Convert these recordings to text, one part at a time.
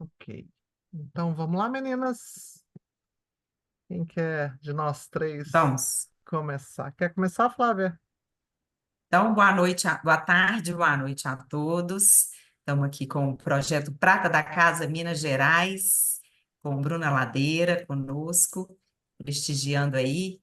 Ok. Então vamos lá, meninas. Quem quer de nós três Vamos. começar? Quer começar, Flávia? Então, boa noite, boa tarde, boa noite a todos. Estamos aqui com o projeto Prata da Casa Minas Gerais, com Bruna Ladeira conosco, prestigiando aí.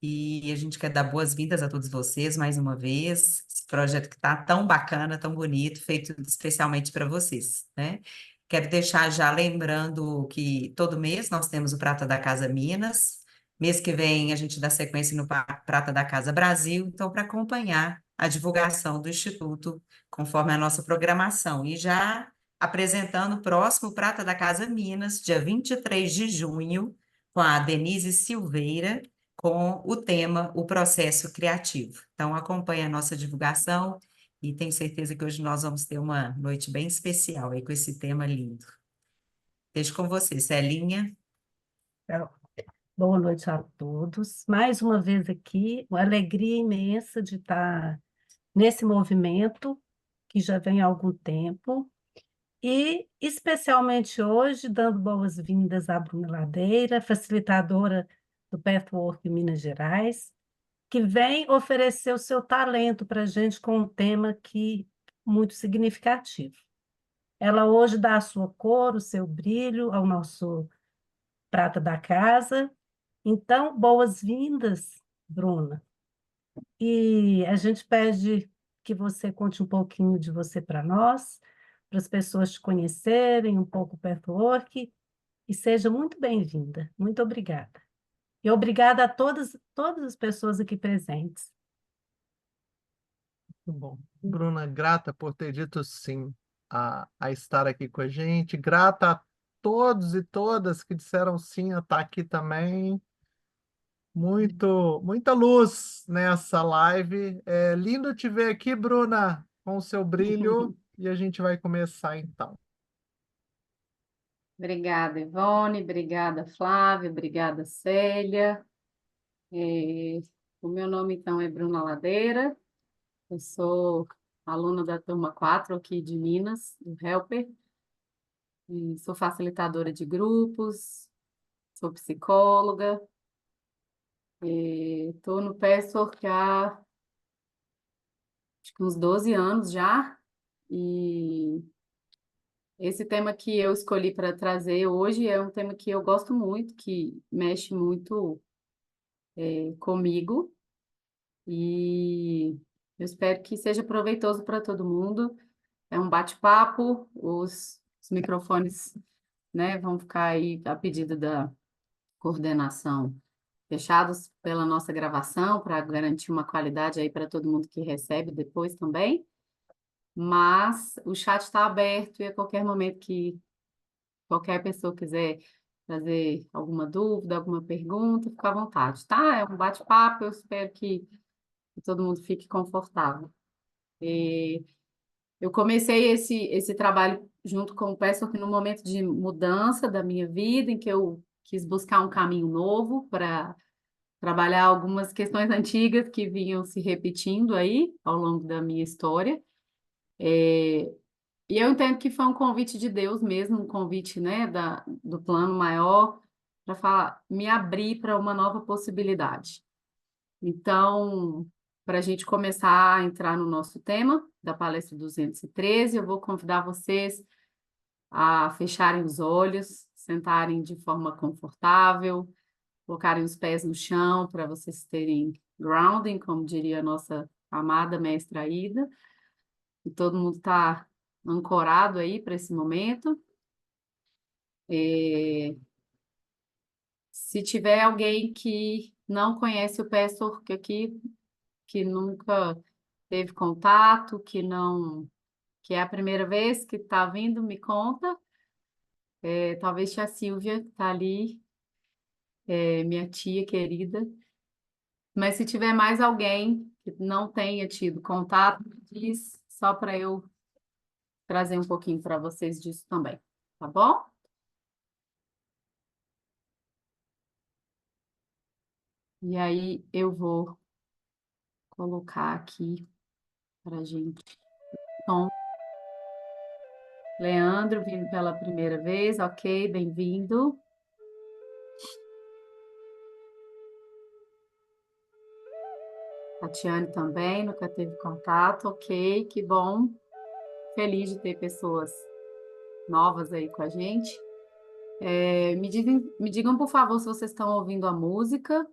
E a gente quer dar boas-vindas a todos vocês mais uma vez. Esse projeto que está tão bacana, tão bonito, feito especialmente para vocês, né? Quero deixar já lembrando que todo mês nós temos o Prata da Casa Minas. Mês que vem a gente dá sequência no Prata da Casa Brasil, então para acompanhar a divulgação do Instituto conforme a nossa programação. E já apresentando o próximo Prata da Casa Minas, dia 23 de junho, com a Denise Silveira, com o tema O Processo Criativo. Então, acompanhe a nossa divulgação e tenho certeza que hoje nós vamos ter uma noite bem especial aí com esse tema lindo. Deixo com você, Celinha. Então, boa noite a todos. Mais uma vez aqui, uma alegria imensa de estar nesse movimento que já vem há algum tempo e especialmente hoje dando boas-vindas à Bruna Ladeira, facilitadora do Pathwork Minas Gerais, que vem oferecer o seu talento para a gente com um tema que muito significativo. Ela hoje dá a sua cor, o seu brilho ao nosso prata da casa. Então, boas-vindas, Bruna. E a gente pede que você conte um pouquinho de você para nós, para as pessoas te conhecerem um pouco o Pathwork, e seja muito bem-vinda. Muito obrigada. E obrigada a todas as pessoas aqui presentes. Muito bom. Bruna, grata por ter dito sim a estar aqui com a gente. Grata a todos e todas que disseram sim a estar aqui também. Muita luz nessa live. É lindo te ver aqui, Bruna, com o seu brilho. E a gente vai começar então. Obrigada, Ivone, obrigada, Flávia, obrigada, Célia. É, o meu nome, então, é Bruna Ladeira, eu sou aluna da turma 4 aqui de Minas, do Helper, e sou facilitadora de grupos, sou psicóloga, estou no PESFORC há acho que uns 12 anos já, e esse tema que eu escolhi para trazer hoje é um tema que eu gosto muito, que mexe muito comigo, e eu espero que seja proveitoso para todo mundo. É um bate-papo, os microfones, né, vão ficar aí a pedido da coordenação fechados pela nossa gravação para garantir uma qualidade aí para todo mundo que recebe depois também. Mas o chat está aberto e a qualquer momento que qualquer pessoa quiser fazer alguma dúvida, alguma pergunta, fica à vontade, tá? É um bate-papo, eu espero que todo mundo fique confortável. E eu comecei esse trabalho junto com o Pessoal no momento de mudança da minha vida, em que eu quis buscar um caminho novo para trabalhar algumas questões antigas que vinham se repetindo aí ao longo da minha história. E eu entendo que foi um convite de Deus mesmo, um convite, né, do plano maior, para falar, me abrir para uma nova possibilidade. Então, para a gente começar a entrar no nosso tema da palestra 213, eu vou convidar vocês a fecharem os olhos, sentarem de forma confortável, colocarem os pés no chão para vocês terem grounding, como diria a nossa amada mestra Ida, e todo mundo está ancorado aí para esse momento. Se tiver alguém que não conhece o Pastor aqui, que nunca teve contato, que é a primeira vez que está vindo, me conta. Talvez tia Silvia, que está ali, minha tia querida. Mas se tiver mais alguém que não tenha tido contato, diz só para eu trazer um pouquinho para vocês disso também, tá bom? E aí eu vou colocar aqui para a gente. Então, Leandro, vindo pela primeira vez, ok, bem-vindo. Tatiane também, nunca teve contato, ok, que bom. Feliz de ter pessoas novas aí com a gente. Me digam, por favor, se vocês estão ouvindo a música.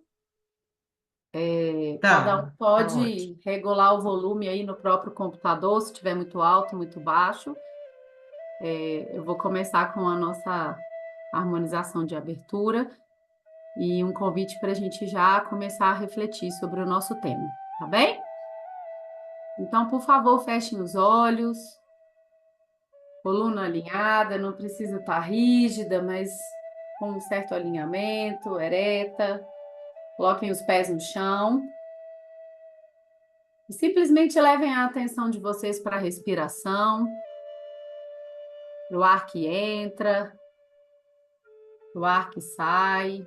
Cada um Então, tá ótimo. pode regular o volume aí no próprio computador, se estiver muito alto, muito baixo. Eu vou começar com a nossa harmonização de abertura e um convite para a gente já começar a refletir sobre o nosso tema, tá bem? Então, por favor, fechem os olhos, coluna alinhada, não precisa estar rígida, mas com um certo alinhamento, ereta. Coloquem os pés no chão e simplesmente levem a atenção de vocês para a respiração, para o ar que entra, para o ar que sai.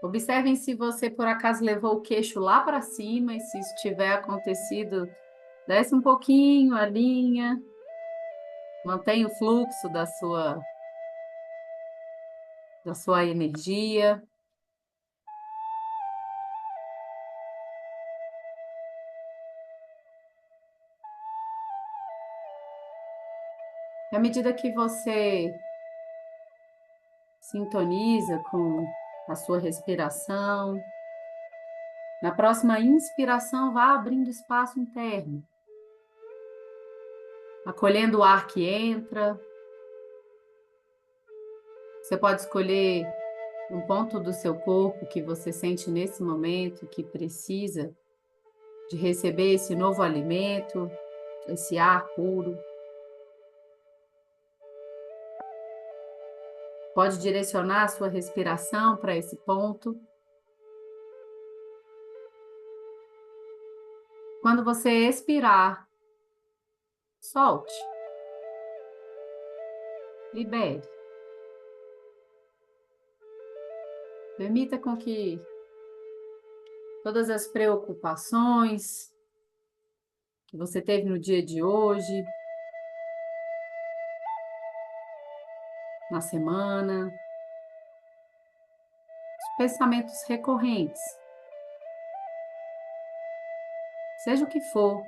Observem se você por acaso levou o queixo lá para cima e se isso tiver acontecido, desce um pouquinho a linha, mantenha o fluxo da sua energia. E à medida que você sintoniza com a sua respiração, na próxima inspiração, vá abrindo espaço interno, acolhendo o ar que entra. Você pode escolher um ponto do seu corpo que você sente nesse momento que precisa de receber esse novo alimento, esse ar puro. Pode direcionar a sua respiração para esse ponto. Quando você expirar, solte, libere. Permita com que todas as preocupações que você teve no dia de hoje, na semana, os pensamentos recorrentes, seja o que for,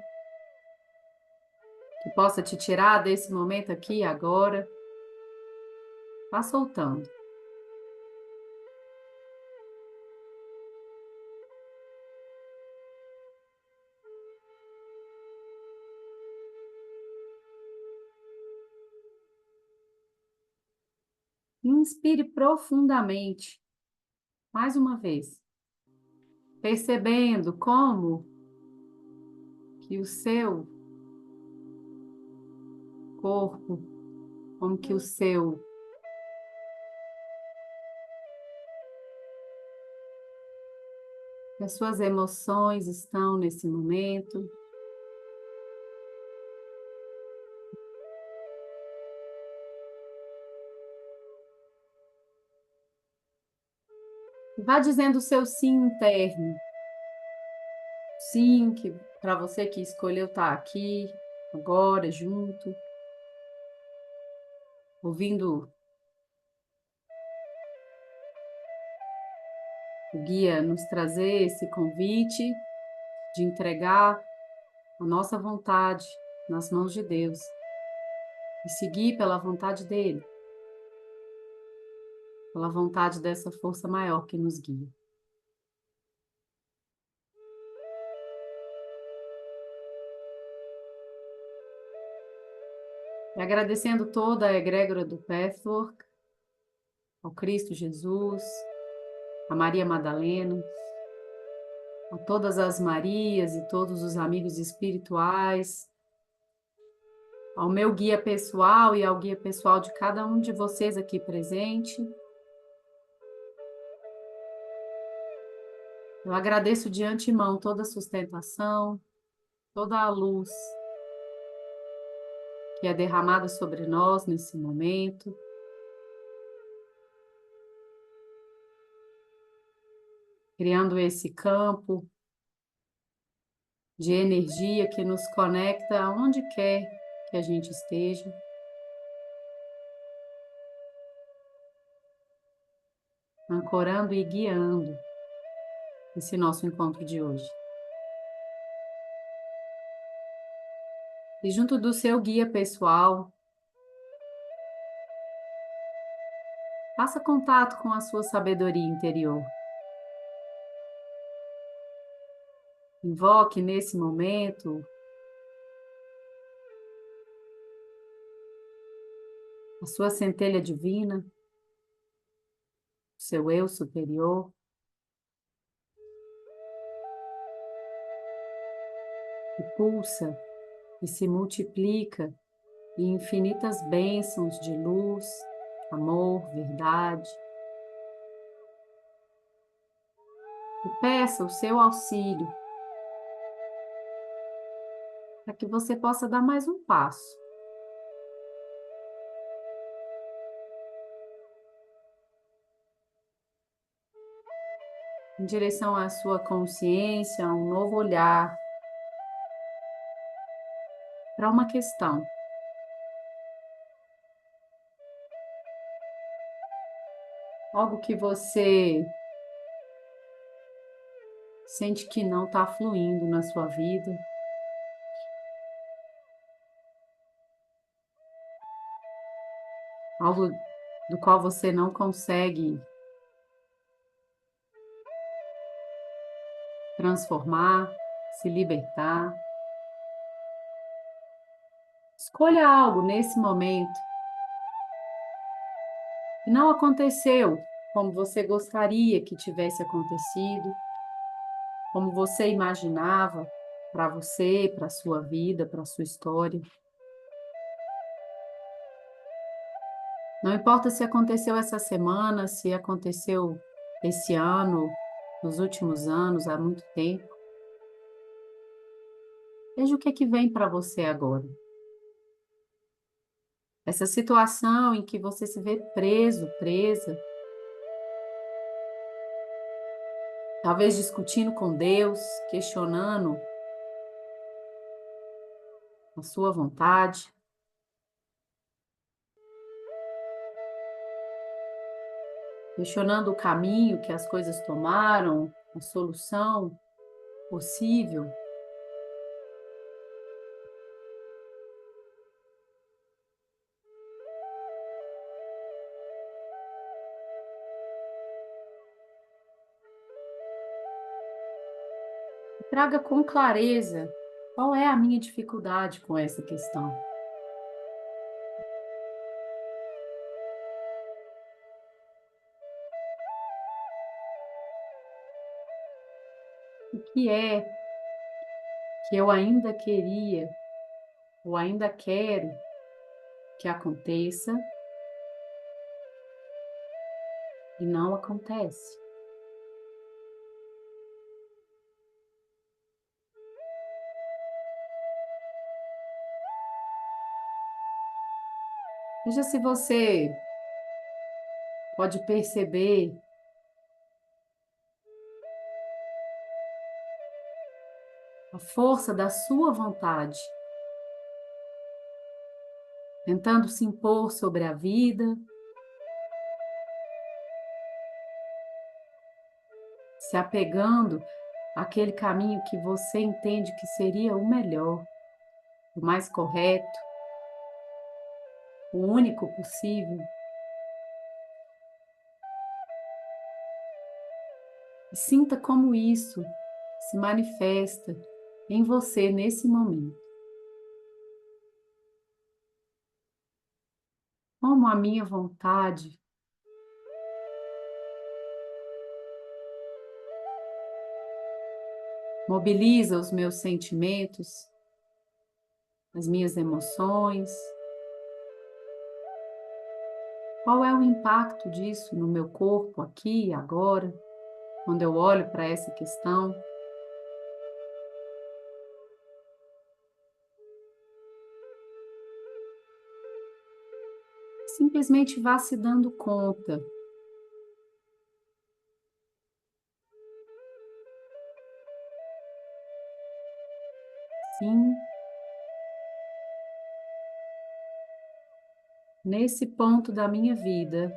que possa te tirar desse momento aqui e agora, vá soltando. Inspire profundamente, mais uma vez, percebendo como que o seu corpo, como que as suas emoções estão nesse momento. Vá dizendo o seu sim interno. Sim, que para você que escolheu estar aqui, agora, junto, ouvindo o guia nos trazer esse convite de entregar a nossa vontade nas mãos de Deus e seguir pela vontade dele, pela vontade dessa força maior que nos guia. E agradecendo toda a egrégora do Pathwork, ao Cristo Jesus, a Maria Madalena, a todas as Marias e todos os amigos espirituais, ao meu guia pessoal e ao guia pessoal de cada um de vocês aqui presente. Eu agradeço de antemão toda a sustentação, toda a luz que é derramada sobre nós nesse momento. Criando esse campo de energia que nos conecta aonde quer que a gente esteja. Ancorando e guiando esse nosso encontro de hoje. E junto do seu guia pessoal, faça contato com a sua sabedoria interior. Invoque nesse momento a sua centelha divina, o seu eu superior, que pulsa e se multiplica em infinitas bênçãos de luz, amor, verdade. E peça o seu auxílio para que você possa dar mais um passo. Em direção à sua consciência, a um novo olhar para uma questão. Algo que você sente que não está fluindo na sua vida. Algo do qual você não consegue transformar, se libertar. Escolha algo nesse momento que não aconteceu como você gostaria que tivesse acontecido, como você imaginava para você, para a sua vida, para a sua história. Não importa se aconteceu essa semana, se aconteceu esse ano, nos últimos anos, há muito tempo. Veja o que é que vem para você agora. Essa situação em que você se vê preso, presa, talvez discutindo com Deus, questionando a sua vontade. Questionando o caminho que as coisas tomaram, a solução possível. Traga com clareza qual é a minha dificuldade com essa questão. O que é que eu ainda queria ou ainda quero que aconteça e não acontece? Veja se você pode perceber a força da sua vontade, tentando se impor sobre a vida, se apegando àquele caminho que você entende que seria o melhor, o mais correto, o único possível. E sinta como isso se manifesta em você nesse momento. Como a minha vontade mobiliza os meus sentimentos, as minhas emoções. Qual é o impacto disso no meu corpo aqui e agora, quando eu olho para essa questão? Simplesmente vá se dando conta fim. Nesse ponto da minha vida,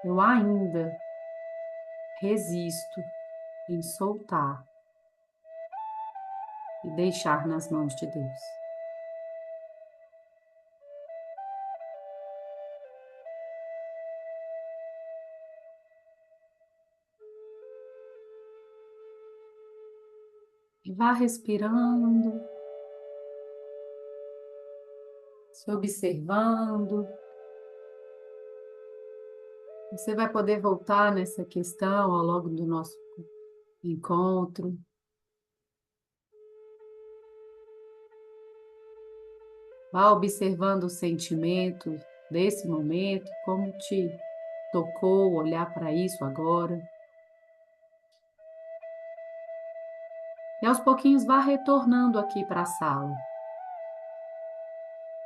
eu ainda resisto em soltar e deixar nas mãos de Deus. E vá respirando, se observando. Você vai poder voltar nessa questão ao longo do nosso encontro. Vá observando o sentimento desse momento, como te tocou olhar para isso agora. E aos pouquinhos vá retornando aqui para a sala.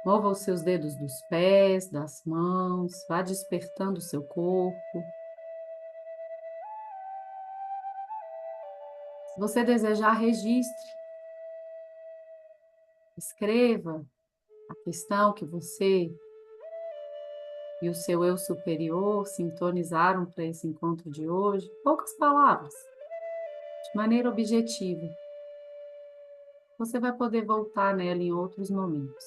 Mova os seus dedos dos pés, das mãos, vá despertando o seu corpo. Se você desejar, registre. Escreva a questão que você e o seu eu superior sintonizaram para esse encontro de hoje. Poucas palavras, de maneira objetiva. Você vai poder voltar nela em outros momentos.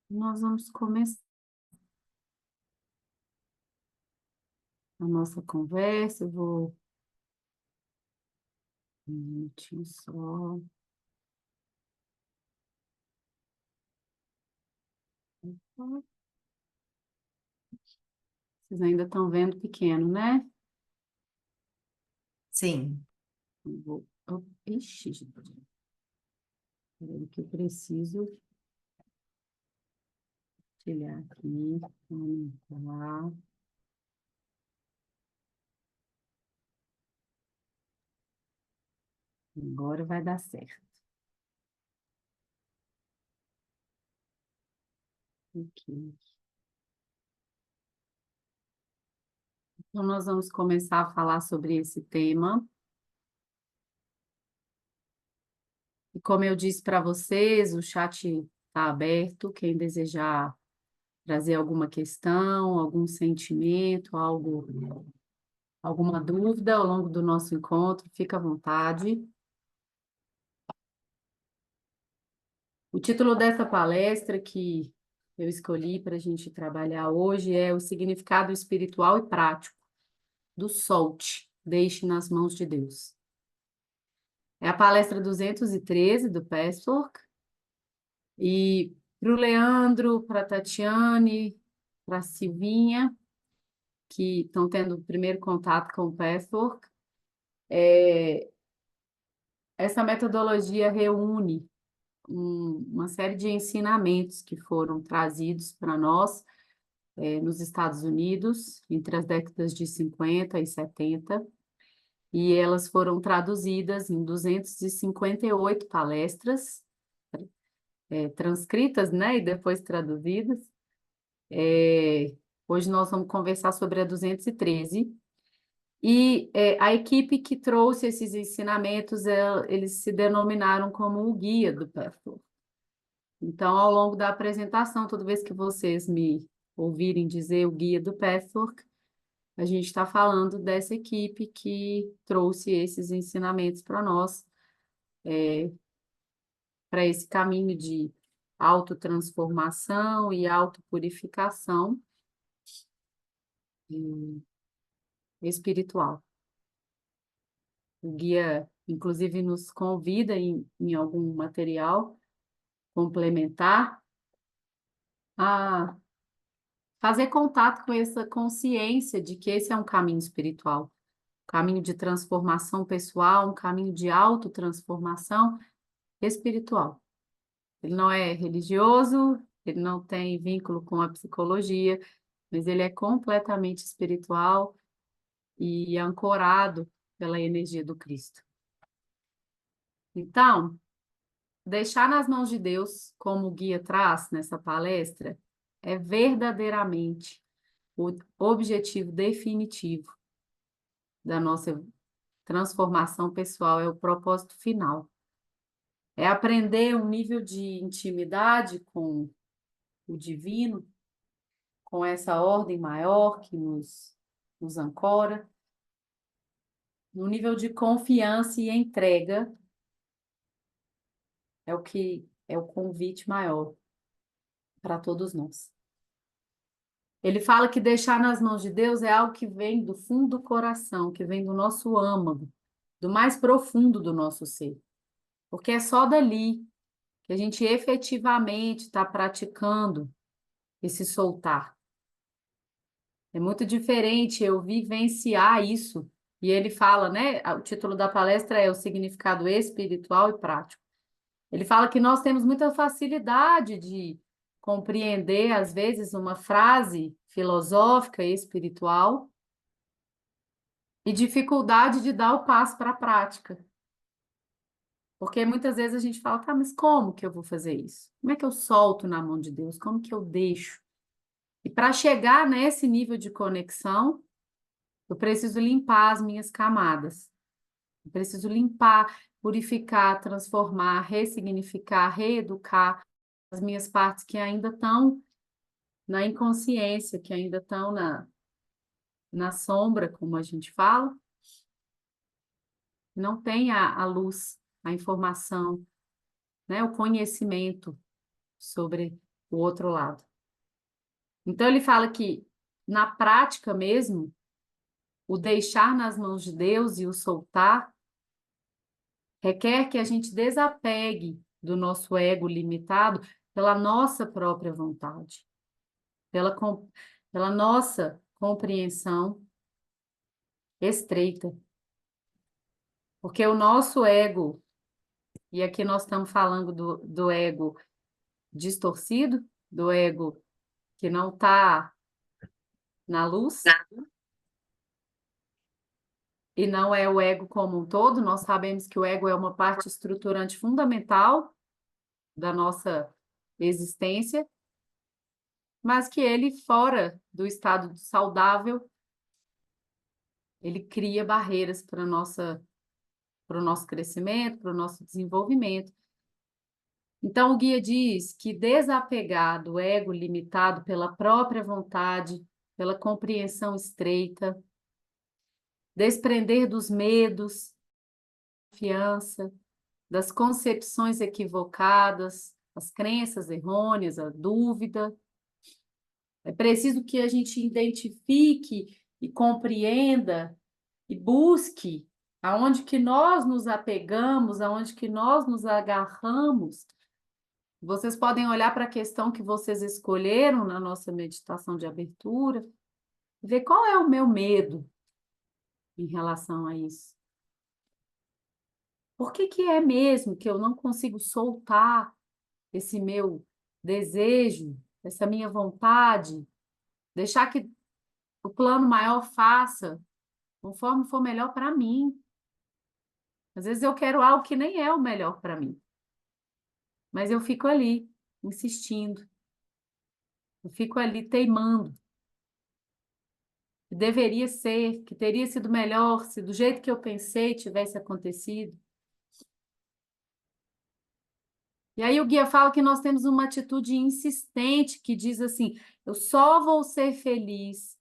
Nós vamos começar a nossa conversa. Eu vou um minutinho só. Vocês ainda estão vendo pequeno, né? Sim. Eu vou... Ixi, gente. Peraí que eu preciso tirar aqui, aumentar. Agora vai dar certo. Aqui. Então, nós vamos começar a falar sobre esse tema. E como eu disse para vocês, o chat está aberto. Quem desejar trazer alguma questão, algum sentimento, alguma dúvida ao longo do nosso encontro, fica à vontade. O título dessa palestra que eu escolhi para a gente trabalhar hoje é o significado espiritual e prático do solte, deixe nas mãos de Deus. É a palestra 213 do Patchwork. E para o Leandro, para a Tatiane, para a Silvinha, que estão tendo o primeiro contato com o Patchwork, essa metodologia reúne uma série de ensinamentos que foram trazidos para nós nos Estados Unidos, entre as décadas de 50 e 70, e elas foram traduzidas em 258 palestras, transcritas, né, e depois traduzidas. Hoje nós vamos conversar sobre a 213, e a equipe que trouxe esses ensinamentos, eles se denominaram como o guia do Patchwork. Então, ao longo da apresentação, toda vez que vocês me ouvirem dizer o guia do Patchwork, a gente está falando dessa equipe que trouxe esses ensinamentos para nós, para esse caminho de autotransformação e autopurificação espiritual. O guia, inclusive, nos convida em algum material complementar a fazer contato com essa consciência de que esse é um caminho espiritual, um caminho de transformação pessoal, um caminho de autotransformação espiritual. Ele não é religioso, ele não tem vínculo com a psicologia, mas ele é completamente espiritual e ancorado pela energia do Cristo. Então, deixar nas mãos de Deus, como o guia traz nessa palestra, é verdadeiramente o objetivo definitivo da nossa transformação pessoal, é o propósito final. É aprender um nível de intimidade com o divino, com essa ordem maior que nos ancora, no nível de confiança e entrega, é o que é o convite maior para todos nós. Ele fala que deixar nas mãos de Deus é algo que vem do fundo do coração, que vem do nosso âmago, do mais profundo do nosso ser. Porque é só dali que a gente efetivamente está praticando esse soltar. É muito diferente eu vivenciar isso. E ele fala, né? O título da palestra é o significado espiritual e prático. Ele fala que nós temos muita facilidade de compreender, às vezes, uma frase filosófica e espiritual e dificuldade de dar o passo para a prática. Porque muitas vezes a gente fala, tá, mas como que eu vou fazer isso? Como é que eu solto na mão de Deus? Como que eu deixo? E para chegar nesse nível de conexão, eu preciso limpar as minhas camadas. Eu preciso limpar, purificar, transformar, ressignificar, reeducar as minhas partes que ainda estão na inconsciência, que ainda estão na sombra, como a gente fala. Não tem a luz, a informação, né, o conhecimento sobre o outro lado. Então, ele fala que, na prática mesmo, o deixar nas mãos de Deus e o soltar requer que a gente desapegue do nosso ego limitado pela nossa própria vontade, pela nossa compreensão estreita. Porque o nosso ego, e aqui nós estamos falando do ego distorcido, do ego que não está na luz, e não é o ego como um todo. Nós sabemos que o ego é uma parte estruturante fundamental da nossa existência, mas que ele, fora do estado saudável, ele cria barreiras para o nosso crescimento, para o nosso desenvolvimento. Então, o guia diz que desapegar do ego limitado pela própria vontade, pela compreensão estreita, desprender dos medos, confiança, das concepções equivocadas, as crenças errôneas, a dúvida. É preciso que a gente identifique e compreenda e busque aonde que nós nos apegamos, aonde que nós nos agarramos. Vocês podem olhar para a questão que vocês escolheram na nossa meditação de abertura, ver qual é o meu medo em relação a isso. Por que que é mesmo que eu não consigo soltar esse meu desejo, essa minha vontade, deixar que o plano maior faça conforme for melhor para mim? Às vezes eu quero algo que nem é o melhor para mim, mas eu fico ali, insistindo, eu fico ali teimando. Que deveria ser, que teria sido melhor se do jeito que eu pensei tivesse acontecido. E aí o guia fala que nós temos uma atitude insistente que diz assim: eu só vou ser feliz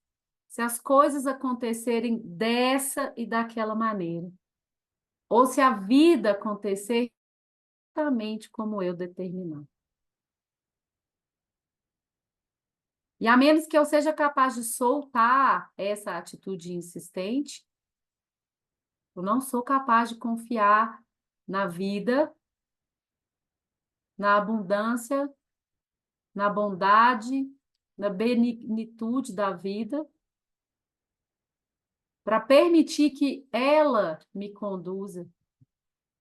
se as coisas acontecerem dessa e daquela maneira. Ou se a vida acontecer exatamente como eu determinar. E a menos que eu seja capaz de soltar essa atitude insistente, eu não sou capaz de confiar na vida, na abundância, na bondade, na benegnitude da vida, para permitir que ela me conduza,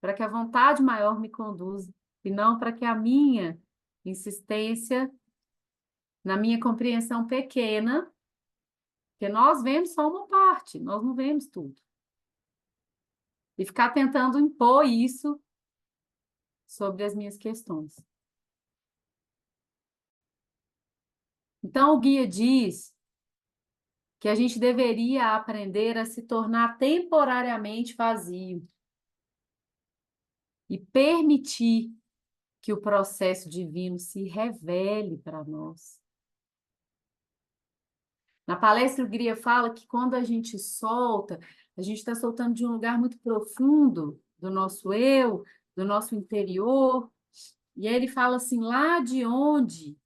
para que a vontade maior me conduza e não para que a minha insistência, na minha compreensão pequena, porque nós vemos só uma parte, nós não vemos tudo. E ficar tentando impor isso sobre as minhas questões. Então, o guia diz que a gente deveria aprender a se tornar temporariamente vazio e permitir que o processo divino se revele para nós. Na palestra, o guia fala que quando a gente solta, a gente está soltando de um lugar muito profundo do nosso eu, do nosso interior. E aí ele fala assim, lá de onde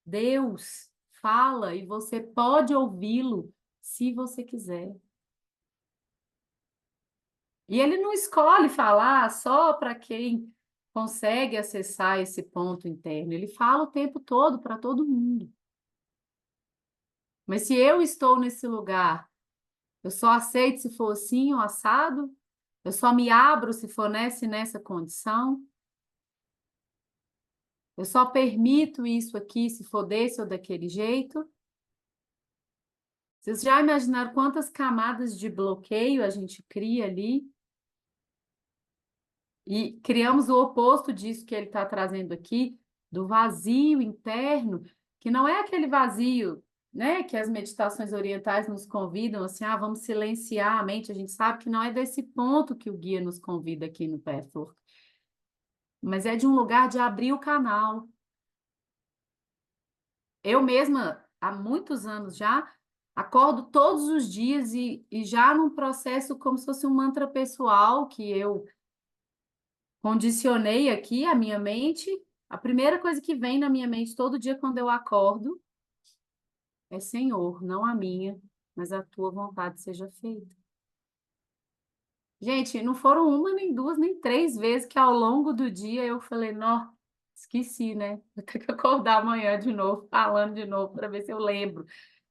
Deus fala e você pode ouvi-lo se você quiser. E ele não escolhe falar só para quem consegue acessar esse ponto interno. Ele fala o tempo todo para todo mundo. Mas se eu estou nesse lugar, eu só aceito se for assim ou assado? Eu só me abro se for nessa e nessa condição? Eu só permito isso aqui se for desse ou daquele jeito? Vocês já imaginaram quantas camadas de bloqueio a gente cria ali? E criamos o oposto disso que ele está trazendo aqui, do vazio interno, que não é aquele vazio, né, que as meditações orientais nos convidam, assim, vamos silenciar a mente. A gente sabe que não é desse ponto que o guia nos convida aqui no Pathwork, mas é de um lugar de abrir o canal. Eu mesma, há muitos anos já, acordo todos os dias e já num processo como se fosse um mantra pessoal que eu condicionei aqui a minha mente. A primeira coisa que vem na minha mente todo dia quando eu acordo é: Senhor, não a minha, mas a tua vontade seja feita. Gente, não foram uma, nem duas, nem três vezes que ao longo do dia eu falei, não, esqueci, né? Vou ter que acordar amanhã de novo, falando de novo, para ver se eu lembro,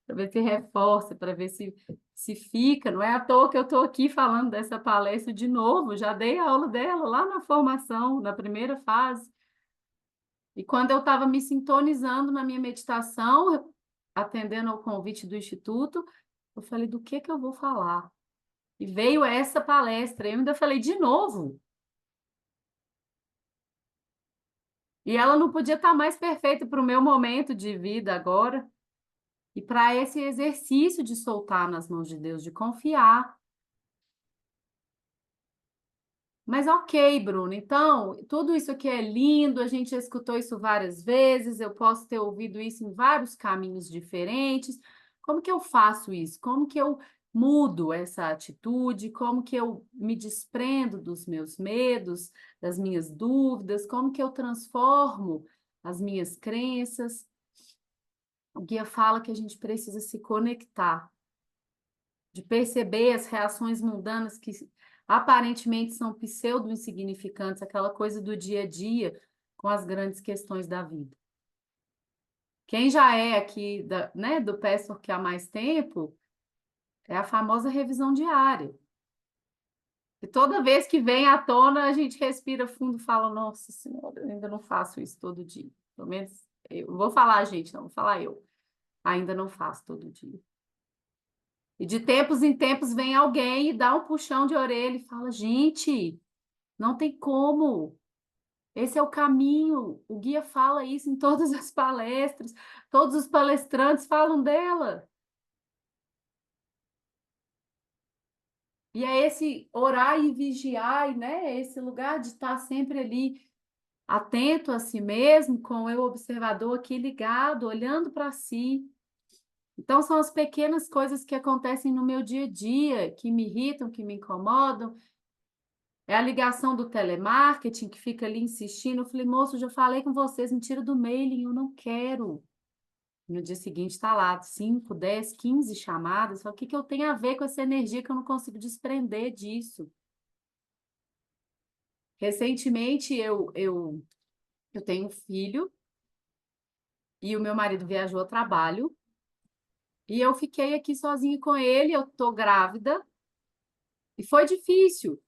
para ver se reforça, para ver se fica. Não é à toa que eu estou aqui falando dessa palestra de novo, já dei a aula dela lá na formação, na primeira fase. E quando eu estava me sintonizando na minha meditação, atendendo ao convite do Instituto, eu falei, do que eu vou falar? E veio essa palestra, eu ainda falei de novo. E ela não podia estar mais perfeita para o meu momento de vida agora. E para esse exercício de soltar nas mãos de Deus, de confiar. Mas ok, Bruno, então, tudo isso aqui é lindo, a gente já escutou isso várias vezes, eu posso ter ouvido isso em vários caminhos diferentes. Como que eu faço isso? Como que eu mudo essa atitude? Como que eu me desprendo dos meus medos, das minhas dúvidas? Como que eu transformo as minhas crenças? O guia fala que a gente precisa se conectar, de perceber as reações mundanas que aparentemente são pseudo-insignificantes, aquela coisa do dia a dia com as grandes questões da vida. Quem já é aqui né, do Pathwork há mais tempo, é a famosa revisão diária. E toda vez que vem à tona, a gente respira fundo e fala, nossa senhora, eu ainda não faço isso todo dia. Pelo menos, eu vou falar, gente, não vou falar eu. Ainda não faço todo dia. E de tempos em tempos vem alguém e dá um puxão de orelha e fala, gente, não tem como. Esse é o caminho. O guia fala isso em todas as palestras. Todos os palestrantes falam dela. E é esse orar e vigiar, né? Esse lugar de estar sempre ali atento a si mesmo, com o eu observador aqui ligado, olhando para si. Então, são as pequenas coisas que acontecem no meu dia a dia, que me irritam, que me incomodam. É a ligação do telemarketing que fica ali insistindo. Eu falei, moço, já falei com vocês, me tira do mailing, eu não quero. No dia seguinte está lá 5, 10, 15 chamadas. O que eu tenho a ver com essa energia que eu não consigo desprender disso? Recentemente eu tenho um filho e o meu marido viajou a trabalho e eu fiquei aqui sozinha com ele. Eu estou grávida e foi difícil.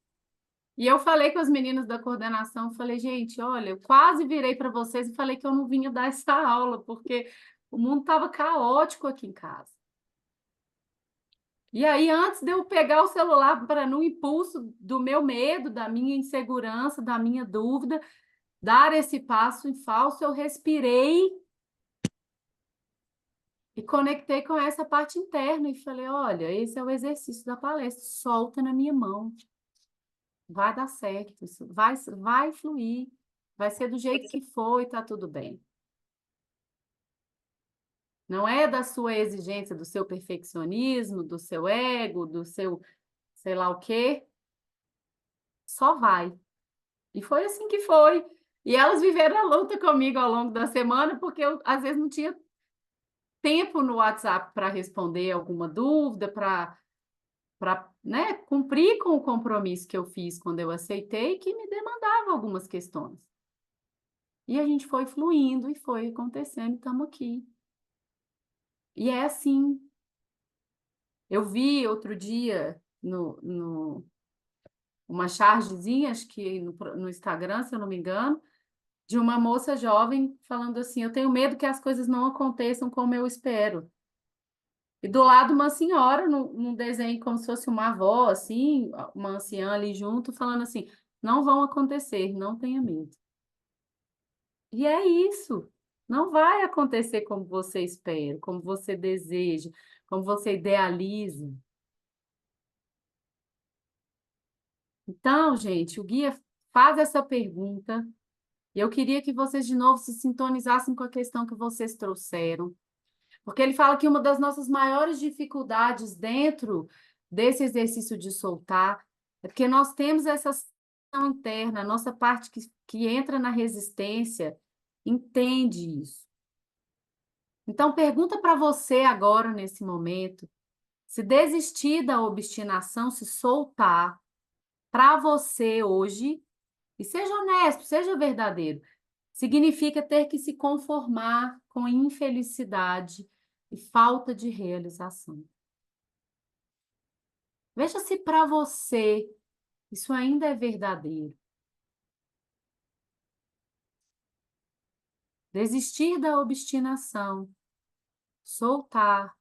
E eu falei com as meninas da coordenação, falei, gente, olha, eu quase virei para vocês e falei que eu não vinha dar essa aula, porque o mundo estava caótico aqui em casa. E aí, antes de eu pegar o celular para, no impulso do meu medo, da minha insegurança, da minha dúvida, dar esse passo em falso, eu respirei e conectei com essa parte interna e falei, olha, esse é o exercício da palestra, solta na minha mão. Vai dar certo, isso vai fluir, vai ser do jeito que foi, tá tudo bem. Não é da sua exigência, do seu perfeccionismo, do seu ego, do seu sei lá o quê. Só vai. E foi assim que foi. E elas viveram a luta comigo ao longo da semana, porque eu, às vezes, não tinha tempo no WhatsApp para responder alguma dúvida, para, né, cumprir com o compromisso que eu fiz quando eu aceitei, que me demandava algumas questões. E a gente foi fluindo e foi acontecendo, estamos aqui. E é assim. Eu vi outro dia uma chargezinha, acho que no Instagram, se eu não me engano, de uma moça jovem falando assim: eu tenho medo que as coisas não aconteçam como eu espero. E do lado uma senhora, num desenho como se fosse uma avó, assim, uma anciã ali junto, falando assim: não vão acontecer, não tenha medo. E é isso. Não vai acontecer como você espera, como você deseja, como você idealiza. Então, gente, o guia faz essa pergunta e eu queria que vocês de novo se sintonizassem com a questão que vocês trouxeram, porque ele fala que uma das nossas maiores dificuldades dentro desse exercício de soltar é porque nós temos essa ação interna, a nossa parte que entra na resistência entende isso. Então, pergunta para você agora, nesse momento, se desistir da obstinação, se soltar, para você hoje, e seja honesto, seja verdadeiro, significa ter que se conformar com infelicidade e falta de realização. Veja se para você isso ainda é verdadeiro. Desistir da obstinação, soltar,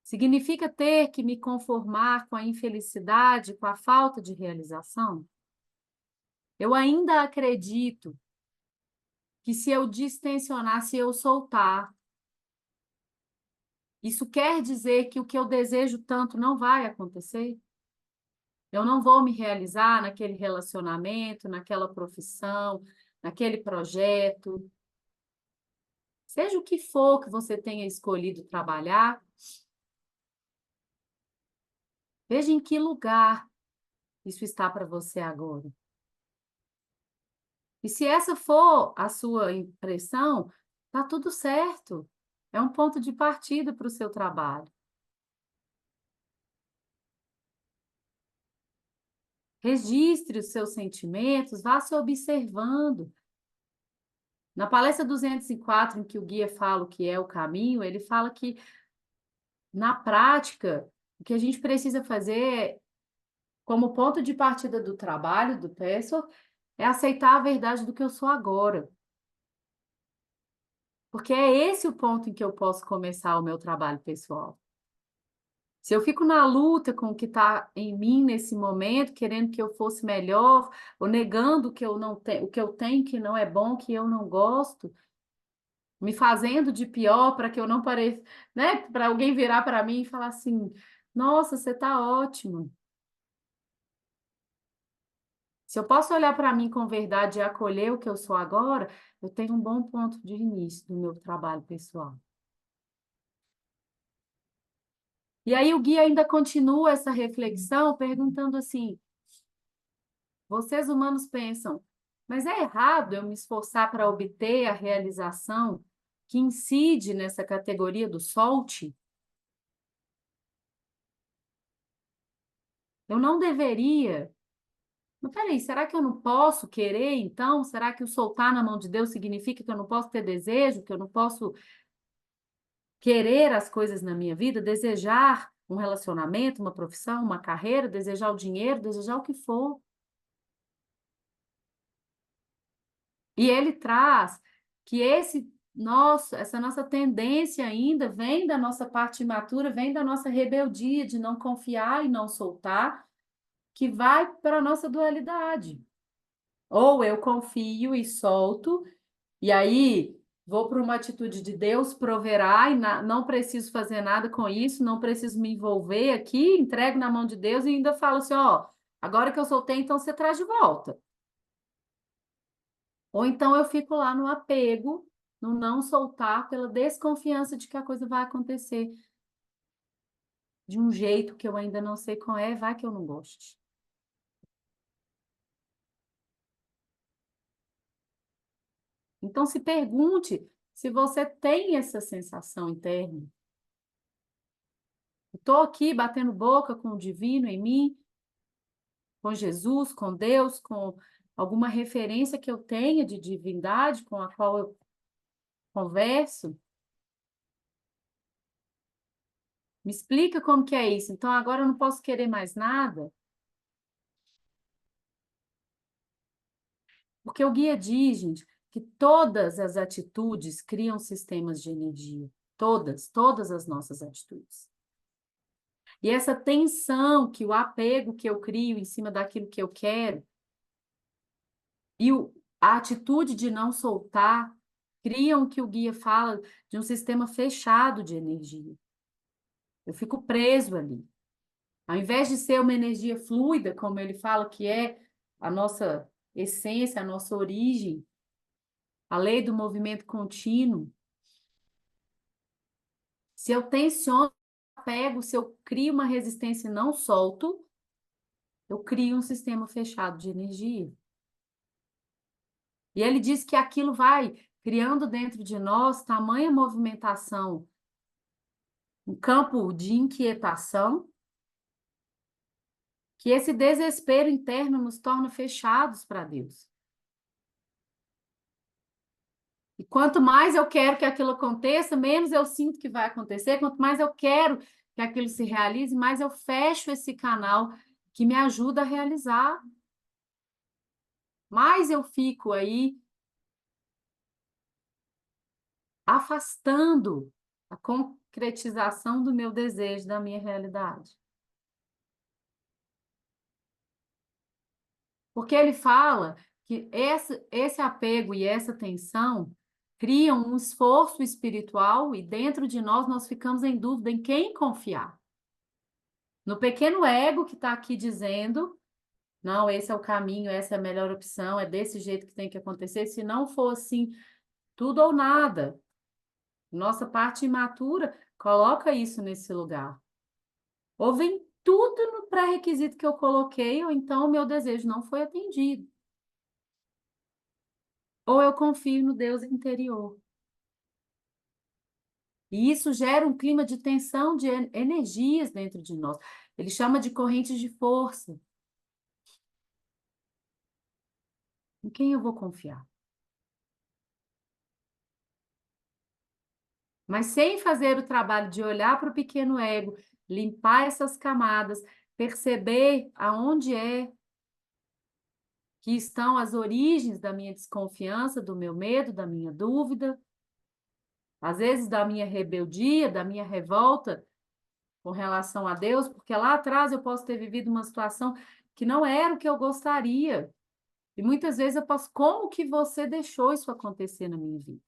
significa ter que me conformar com a infelicidade, com a falta de realização? Eu ainda acredito que se eu distensionar, se eu soltar, isso quer dizer que o que eu desejo tanto não vai acontecer? Eu não vou me realizar naquele relacionamento, naquela profissão, naquele projeto. Seja o que for que você tenha escolhido trabalhar, veja em que lugar isso está para você agora. E se essa for a sua impressão, está tudo certo. É um ponto de partida para o seu trabalho. Registre os seus sentimentos, vá se observando. Na palestra 204, em que o guia fala o que é o caminho, ele fala que, na prática, o que a gente precisa fazer como ponto de partida do trabalho do Pessoa é aceitar a verdade do que eu sou agora. Porque é esse o ponto em que eu posso começar o meu trabalho pessoal. Se eu fico na luta com o que está em mim nesse momento, querendo que eu fosse melhor, ou negando o que eu não tenho, o que eu tenho que não é bom, que eu não gosto, me fazendo de pior para que eu não pareça, né? Para alguém virar para mim e falar assim: nossa, você está ótimo. Se eu posso olhar para mim com verdade e acolher o que eu sou agora, eu tenho um bom ponto de início do meu trabalho pessoal. E aí o guia ainda continua essa reflexão perguntando assim: vocês humanos pensam, mas é errado eu me esforçar para obter a realização que incide nessa categoria do solte? Eu não deveria. Mas peraí, será que eu não posso querer, então? Será que o soltar na mão de Deus significa que eu não posso ter desejo, que eu não posso querer as coisas na minha vida, desejar um relacionamento, uma profissão, uma carreira, desejar o dinheiro, desejar o que for. E ele traz que essa nossa tendência ainda vem da nossa parte imatura, vem da nossa rebeldia de não confiar e não soltar, que vai para a nossa dualidade. Ou eu confio e solto, e aí vou para uma atitude de Deus proverá e não preciso fazer nada com isso, não preciso me envolver aqui, entrego na mão de Deus e ainda falo assim, ó, agora que eu soltei, então você traz de volta. Ou então eu fico lá no apego, no não soltar, pela desconfiança de que a coisa vai acontecer de um jeito que eu ainda não sei qual é, vai que eu não goste. Então se pergunte se você tem essa sensação interna. Estou aqui batendo boca com o divino em mim, com Jesus, com Deus, com alguma referência que eu tenha de divindade com a qual eu converso. Me explica como que é isso. Então agora eu não posso querer mais nada. Porque o guia diz, gente, que todas as atitudes criam sistemas de energia. Todas as nossas atitudes. E essa tensão que o apego que eu crio em cima daquilo que eu quero e a atitude de não soltar criam o que o guia fala de um sistema fechado de energia. Eu fico preso ali. Ao invés de ser uma energia fluida, como ele fala, que é a nossa essência, a nossa origem, a lei do movimento contínuo, se eu tensiono, pego, se eu crio uma resistência e não solto, eu crio um sistema fechado de energia. E ele diz que aquilo vai criando dentro de nós tamanha movimentação, um campo de inquietação, que esse desespero interno nos torna fechados para Deus. E quanto mais eu quero que aquilo aconteça, menos eu sinto que vai acontecer. Quanto mais eu quero que aquilo se realize, mais eu fecho esse canal que me ajuda a realizar. Mais eu fico aí afastando a concretização do meu desejo, da minha realidade. Porque ele fala que esse apego e essa tensão criam um esforço espiritual e dentro de nós ficamos em dúvida em quem confiar. No pequeno ego que está aqui dizendo, não, esse é o caminho, essa é a melhor opção, é desse jeito que tem que acontecer. Se não for assim, tudo ou nada. Nossa parte imatura coloca isso nesse lugar. Ou vem tudo no pré-requisito que eu coloquei, ou então o meu desejo não foi atendido. Ou eu confio no Deus interior. E isso gera um clima de tensão, de energias dentro de nós. Ele chama de correntes de força. Em quem eu vou confiar? Mas sem fazer o trabalho de olhar para o pequeno ego, limpar essas camadas, perceber aonde é que estão as origens da minha desconfiança, do meu medo, da minha dúvida, às vezes da minha rebeldia, da minha revolta com relação a Deus, porque lá atrás eu posso ter vivido uma situação que não era o que eu gostaria. E muitas vezes eu posso, como que você deixou isso acontecer na minha vida?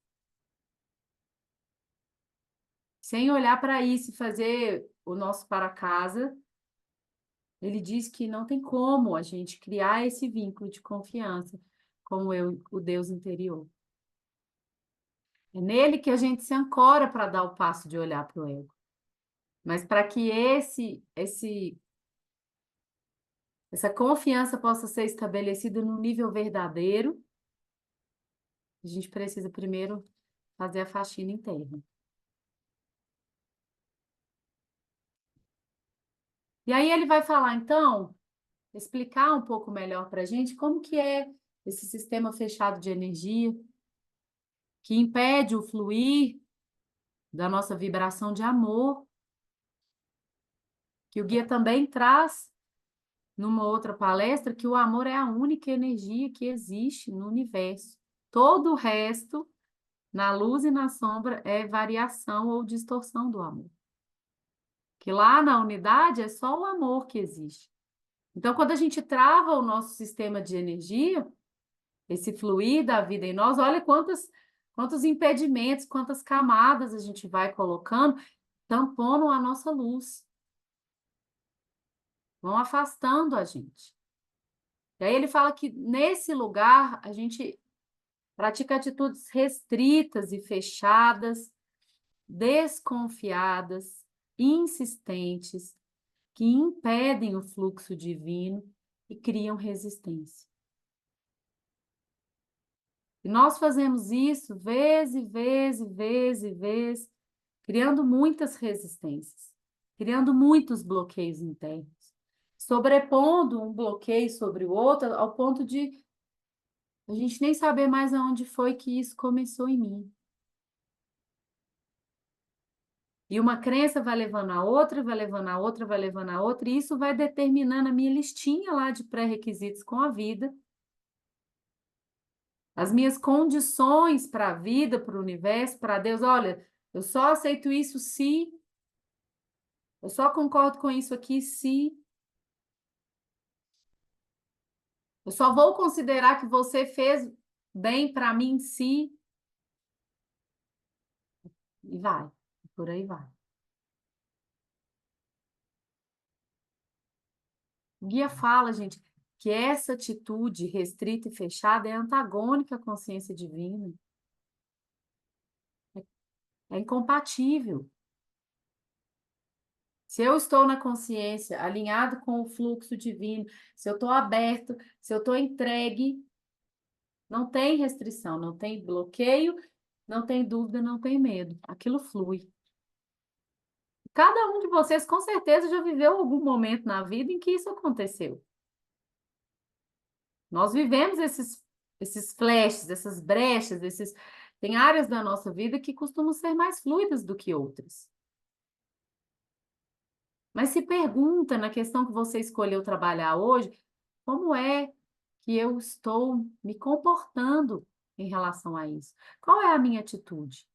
Sem olhar para isso e fazer o nosso para casa, ele diz que não tem como a gente criar esse vínculo de confiança com o Deus interior. É nele que a gente se ancora para dar o passo de olhar para o ego. Mas para que essa confiança possa ser estabelecida no nível verdadeiro, a gente precisa primeiro fazer a faxina interna. E aí ele vai falar, então, explicar um pouco melhor para a gente como que é esse sistema fechado de energia que impede o fluir da nossa vibração de amor. que o guia também traz numa outra palestra, que o amor é a única energia que existe no universo. Todo o resto, na luz e na sombra, é variação ou distorção do amor. Que lá na unidade é só o amor que existe. Então, quando a gente trava o nosso sistema de energia, esse fluir da vida em nós, olha quantos impedimentos, quantas camadas a gente vai colocando, tamponam a nossa luz. Vão afastando a gente. E aí ele fala que nesse lugar a gente pratica atitudes restritas e fechadas, desconfiadas, insistentes, que impedem o fluxo divino e criam resistência. E nós fazemos isso vez e vez e vez e vez, criando muitas resistências, criando muitos bloqueios internos, sobrepondo um bloqueio sobre o outro ao ponto de a gente nem saber mais aonde foi que isso começou em mim. E uma crença vai levando a outra, vai levando a outra, vai levando a outra, e isso vai determinando a minha listinha lá de pré-requisitos com a vida, as minhas condições para a vida, para o universo, para Deus. Olha, eu só aceito isso se, eu só concordo com isso aqui se, eu só vou considerar que você fez bem para mim se, e vai, por aí vai. O guia fala, gente, que essa atitude restrita e fechada é antagônica à consciência divina. É incompatível. Se eu estou na consciência, alinhado com o fluxo divino, se eu estou aberto, se eu estou entregue, não tem restrição, não tem bloqueio, não tem dúvida, não tem medo. Aquilo flui. Cada um de vocês, com certeza, já viveu algum momento na vida em que isso aconteceu. Nós vivemos esses flashes, essas brechas, tem áreas da nossa vida que costumam ser mais fluidas do que outras. Mas se pergunta, na questão que você escolheu trabalhar hoje, como é que eu estou me comportando em relação a isso? Qual é a minha atitude?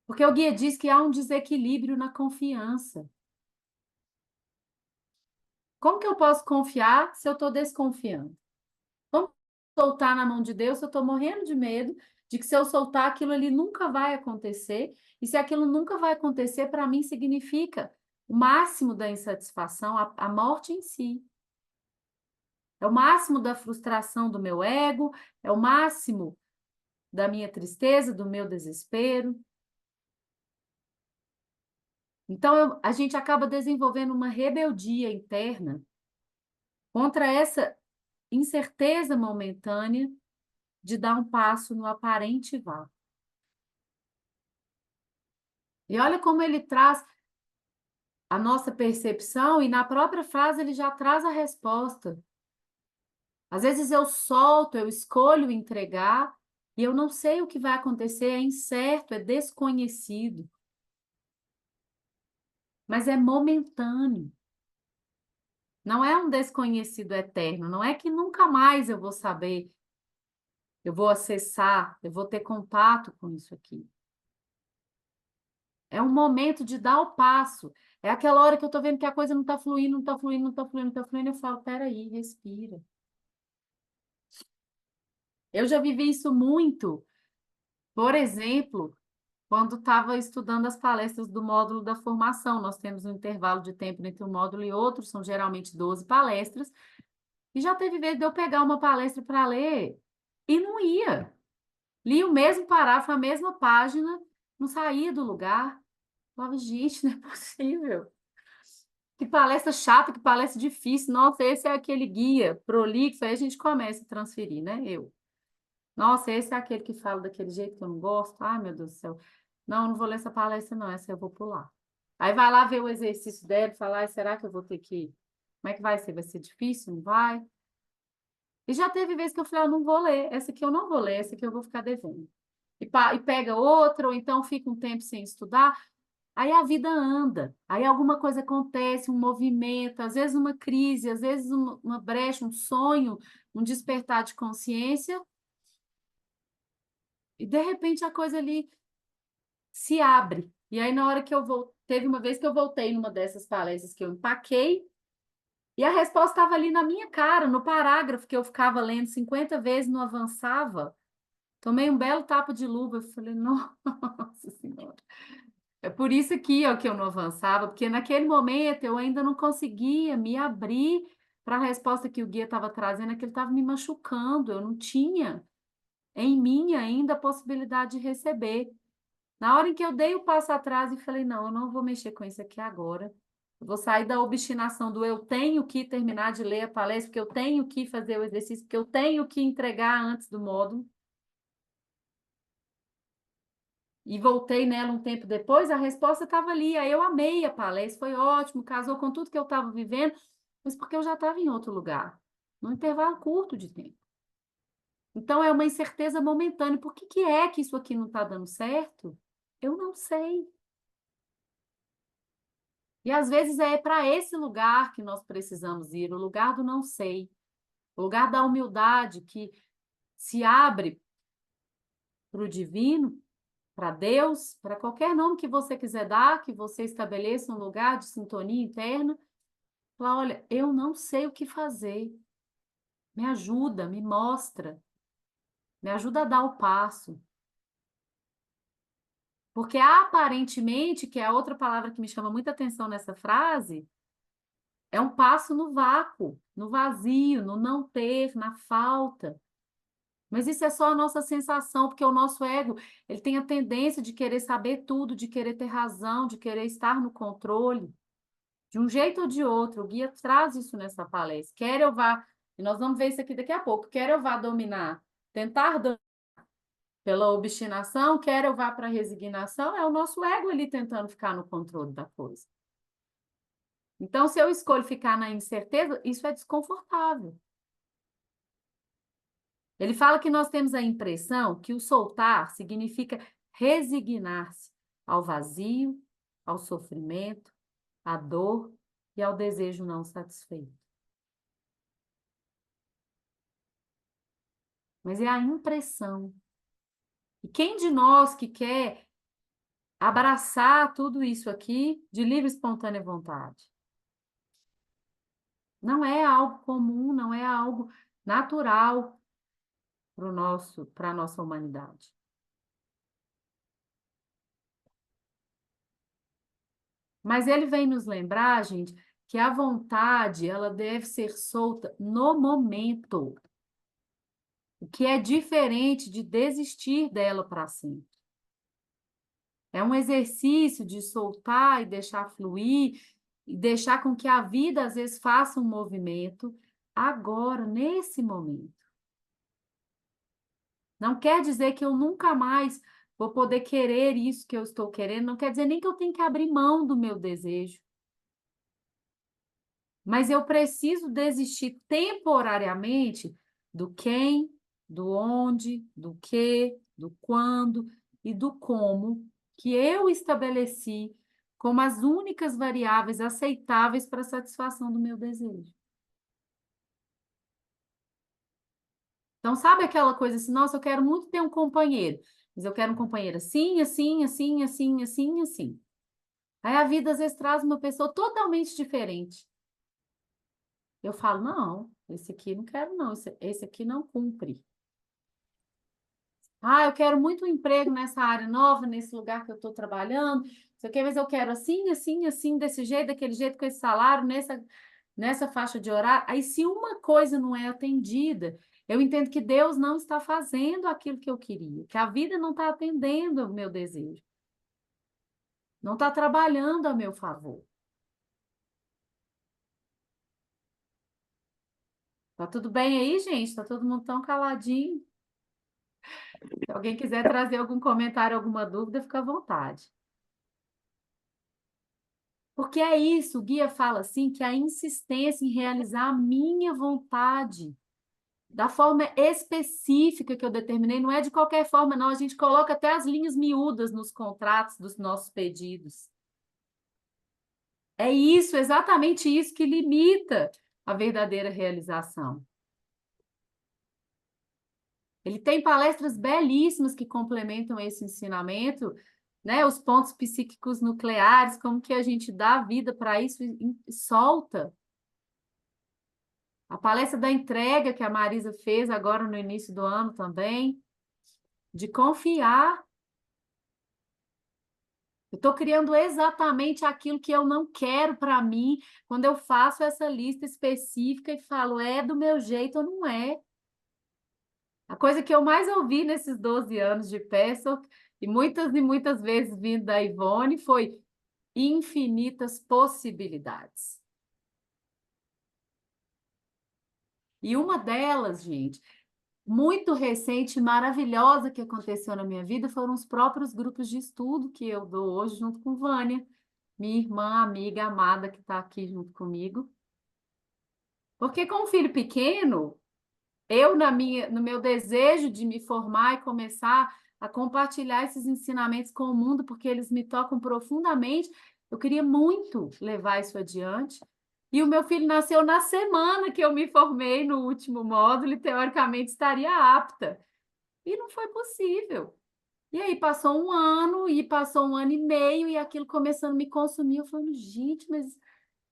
Porque o guia diz que há um desequilíbrio na confiança. Como que eu posso confiar se eu estou desconfiando? Como soltar na mão de Deus se eu estou morrendo de medo de que se eu soltar aquilo ali nunca vai acontecer? E se aquilo nunca vai acontecer, para mim significa o máximo da insatisfação, a morte em si. É o máximo da frustração do meu ego, é o máximo da minha tristeza, do meu desespero. Então, a gente acaba desenvolvendo uma rebeldia interna contra essa incerteza momentânea de dar um passo no aparente vácuo. E olha como ele traz a nossa percepção e na própria frase ele já traz a resposta. Às vezes eu solto, eu escolho entregar e eu não sei o que vai acontecer, é incerto, é desconhecido. Mas é momentâneo. Não é um desconhecido eterno, não é que nunca mais eu vou saber, eu vou acessar, eu vou ter contato com isso aqui. É um momento de dar o passo. É aquela hora que eu estou vendo que a coisa não está fluindo, não está fluindo, não está fluindo, não está fluindo, eu falo, peraí, respira. Eu já vivi isso muito. Por exemplo, quando estava estudando as palestras do módulo da formação, nós temos um intervalo de tempo entre um módulo e outro, são geralmente 12 palestras, e já teve vez de eu pegar uma palestra para ler e não ia. Li o mesmo parágrafo, a mesma página, não saía do lugar. Falava, gente, não é possível. Que palestra chata, que palestra difícil. Nossa, esse é aquele guia prolixo, aí a gente começa a transferir, né? Nossa, esse é aquele que fala daquele jeito que eu não gosto. Ai, meu Deus do céu. Não vou ler essa palestra, não. Essa eu vou pular. Aí vai lá ver o exercício dela e fala, ai, será que eu vou ter que... Como é que vai ser? Vai ser difícil? Não vai? E já teve vezes que eu falei, não vou ler. Essa aqui eu não vou ler, essa aqui eu vou ficar devendo. E pega outra, ou então fica um tempo sem estudar. Aí a vida anda, aí alguma coisa acontece, um movimento, às vezes uma crise, às vezes uma brecha, um sonho, um despertar de consciência, e de repente a coisa ali se abre. E aí na hora que teve uma vez que eu voltei numa dessas palestras que eu empaquei, e a resposta estava ali na minha cara, no parágrafo que eu ficava lendo 50 vezes, não avançava. Tomei um belo tapa de luva, eu falei, nossa Senhora. É por isso aqui, ó, que eu não avançava, porque naquele momento eu ainda não conseguia me abrir para a resposta que o guia estava trazendo, é que ele estava me machucando, eu não tinha em mim ainda a possibilidade de receber. Na hora em que eu dei o passo atrás e falei, não, eu não vou mexer com isso aqui agora. Eu vou sair da obstinação do eu tenho que terminar de ler a palestra, porque eu tenho que fazer o exercício, porque eu tenho que entregar antes do módulo. E voltei nela um tempo depois, a resposta estava ali. Aí eu amei a palestra, foi ótimo, casou com tudo que eu estava vivendo, mas porque eu já estava em outro lugar, num intervalo curto de tempo. Então é uma incerteza momentânea. Por que é que isso aqui não está dando certo? Eu não sei. E às vezes é para esse lugar que nós precisamos ir, o lugar do não sei, o lugar da humildade que se abre para o divino, para Deus, para qualquer nome que você quiser dar, que você estabeleça um lugar de sintonia interna, falar, olha, eu não sei o que fazer, me ajuda, me mostra, me ajuda a dar o passo. Porque aparentemente, que é a outra palavra que me chama muita atenção nessa frase, é um passo no vácuo, no vazio, no não ter, na falta. Mas isso é só a nossa sensação, porque o nosso ego, ele tem a tendência de querer saber tudo, de querer ter razão, de querer estar no controle. De um jeito ou de outro, o guia traz isso nessa palestra. Quer eu vá, e nós vamos ver isso aqui daqui a pouco, quer eu vá dominar, tentar dominar pela obstinação, quer eu vá para a resignação, é o nosso ego ali tentando ficar no controle da coisa. Então, se eu escolho ficar na incerteza, isso é desconfortável. Ele fala que nós temos a impressão que o soltar significa resignar-se ao vazio, ao sofrimento, à dor e ao desejo não satisfeito. Mas é a impressão. E quem de nós que quer abraçar tudo isso aqui de livre e espontânea vontade? Não é algo comum, não é algo natural para a nossa humanidade. Mas ele vem nos lembrar, gente, que a vontade ela deve ser solta no momento, o que é diferente de desistir dela para sempre. É um exercício de soltar e deixar fluir, e deixar com que a vida, às vezes, faça um movimento agora, nesse momento. Não quer dizer que eu nunca mais vou poder querer isso que eu estou querendo, não quer dizer nem que eu tenho que abrir mão do meu desejo. Mas eu preciso desistir temporariamente do quem, do onde, do que, do quando e do como que eu estabeleci como as únicas variáveis aceitáveis para a satisfação do meu desejo. Então, sabe aquela coisa assim, nossa, eu quero muito ter um companheiro, mas eu quero um companheiro assim, assim, assim, assim, assim, assim. Aí a vida às vezes traz uma pessoa totalmente diferente. Eu falo, não, esse aqui não quero, não, esse aqui não cumpre. Ah, eu quero muito um emprego nessa área nova, nesse lugar que eu estou trabalhando, sei o quê, mas eu quero assim, assim, assim, desse jeito, daquele jeito, com esse salário, nessa faixa de horário. Aí, se uma coisa não é atendida, eu entendo que Deus não está fazendo aquilo que eu queria, que a vida não está atendendo ao meu desejo, não está trabalhando a meu favor. Tá tudo bem aí, gente? Tá todo mundo tão caladinho? Se alguém quiser trazer algum comentário, alguma dúvida, fica à vontade. Porque é isso, o guia fala assim, que a insistência em realizar a minha vontade, da forma específica que eu determinei, não é de qualquer forma, não. A gente coloca até as linhas miúdas nos contratos dos nossos pedidos. É isso, exatamente isso que limita a verdadeira realização. Ele tem palestras belíssimas que complementam esse ensinamento, né? Os pontos psíquicos nucleares, como que a gente dá vida para isso e solta. A palestra da entrega que a Marisa fez agora no início do ano também, de confiar. Eu estou criando exatamente aquilo que eu não quero para mim, quando eu faço essa lista específica e falo, é do meu jeito ou não é. A coisa que eu mais ouvi nesses 12 anos de Pessoa, e muitas vezes vindo da Ivone, foi infinitas possibilidades. E uma delas, gente, muito recente, maravilhosa que aconteceu na minha vida, foram os próprios grupos de estudo que eu dou hoje junto com Vânia, minha irmã, amiga, amada, que está aqui junto comigo. Porque com um filho pequeno, eu, no meu desejo de me formar e começar a compartilhar esses ensinamentos com o mundo, porque eles me tocam profundamente, eu queria muito levar isso adiante. E o meu filho nasceu na semana que eu me formei no último módulo e, teoricamente, estaria apta. E não foi possível. E aí passou um ano, e passou um ano e meio, e aquilo começando a me consumir. Eu falando, gente, mas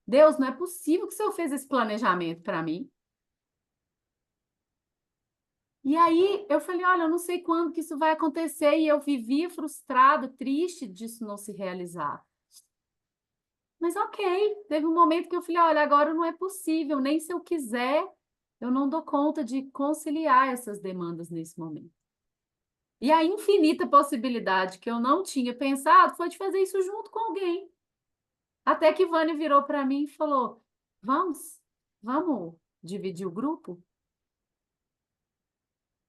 Deus, não é possível que o Senhor fez esse planejamento para mim. E aí eu falei, olha, eu não sei quando que isso vai acontecer, e eu vivia frustrada, triste disso não se realizar. Mas ok, teve um momento que eu falei, olha, agora não é possível, nem se eu quiser, eu não dou conta de conciliar essas demandas nesse momento. E a infinita possibilidade que eu não tinha pensado foi de fazer isso junto com alguém. Até que Vânia virou para mim e falou, vamos dividir o grupo?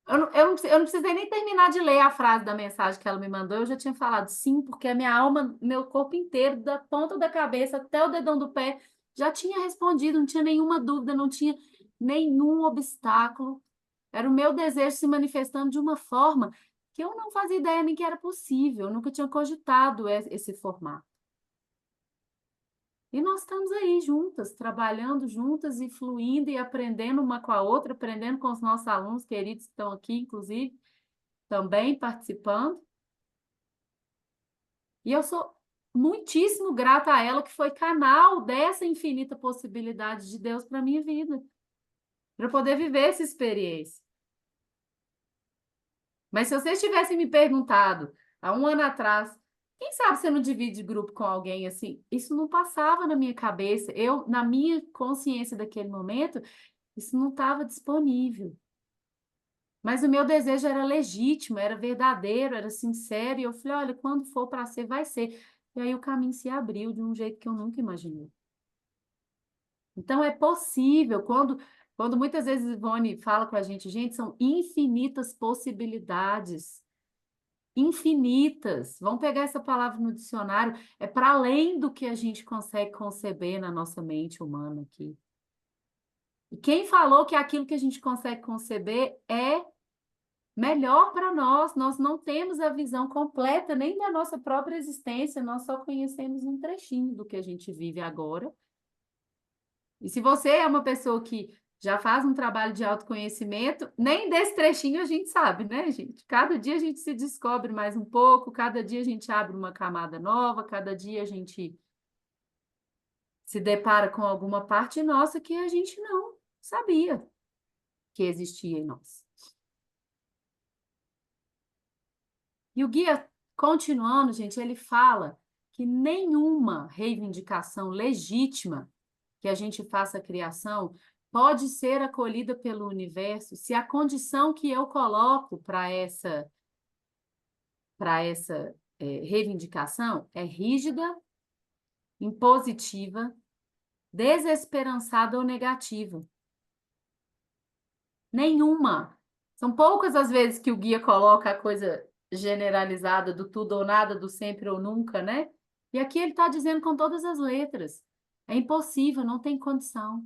Eu não precisei nem terminar de ler a frase da mensagem que ela me mandou, eu já tinha falado sim, porque a minha alma, meu corpo inteiro, da ponta da cabeça até o dedão do pé, já tinha respondido, não tinha nenhuma dúvida, não tinha nenhum obstáculo. Era o meu desejo se manifestando de uma forma que eu não fazia ideia nem que era possível, eu nunca tinha cogitado esse formato. E nós estamos aí juntas, trabalhando juntas e fluindo e aprendendo uma com a outra, aprendendo com os nossos alunos queridos que estão aqui, inclusive, também participando. E eu sou muitíssimo grata a ela, que foi canal dessa infinita possibilidade de Deus para a minha vida, para poder viver essa experiência. Mas se vocês tivessem me perguntado há um ano atrás, quem sabe você não divide grupo com alguém assim? Isso não passava na minha cabeça. Eu, na minha consciência daquele momento, isso não estava disponível. Mas o meu desejo era legítimo, era verdadeiro, era sincero. E eu falei, olha, quando for para ser, vai ser. E aí o caminho se abriu de um jeito que eu nunca imaginei. Então é possível, quando muitas vezes Ivone fala com a gente, são infinitas possibilidades. Infinitas. Vamos pegar essa palavra no dicionário, é para além do que a gente consegue conceber na nossa mente humana aqui. E quem falou que aquilo que a gente consegue conceber é melhor para nós? Nós não temos a visão completa nem da nossa própria existência, nós só conhecemos um trechinho do que a gente vive agora. E se você é uma pessoa que já faz um trabalho de autoconhecimento, nem desse trechinho a gente sabe, né, gente? Cada dia a gente se descobre mais um pouco, cada dia a gente abre uma camada nova, cada dia a gente se depara com alguma parte nossa que a gente não sabia que existia em nós. E o guia, continuando, gente, ele fala que nenhuma reivindicação legítima que a gente faça a criação pode ser acolhida pelo universo se a condição que eu coloco para essa reivindicação é rígida, impositiva, desesperançada ou negativa. Nenhuma. São poucas as vezes que o guia coloca a coisa generalizada do tudo ou nada, do sempre ou nunca, né? E aqui ele está dizendo com todas as letras. É impossível, não tem condição.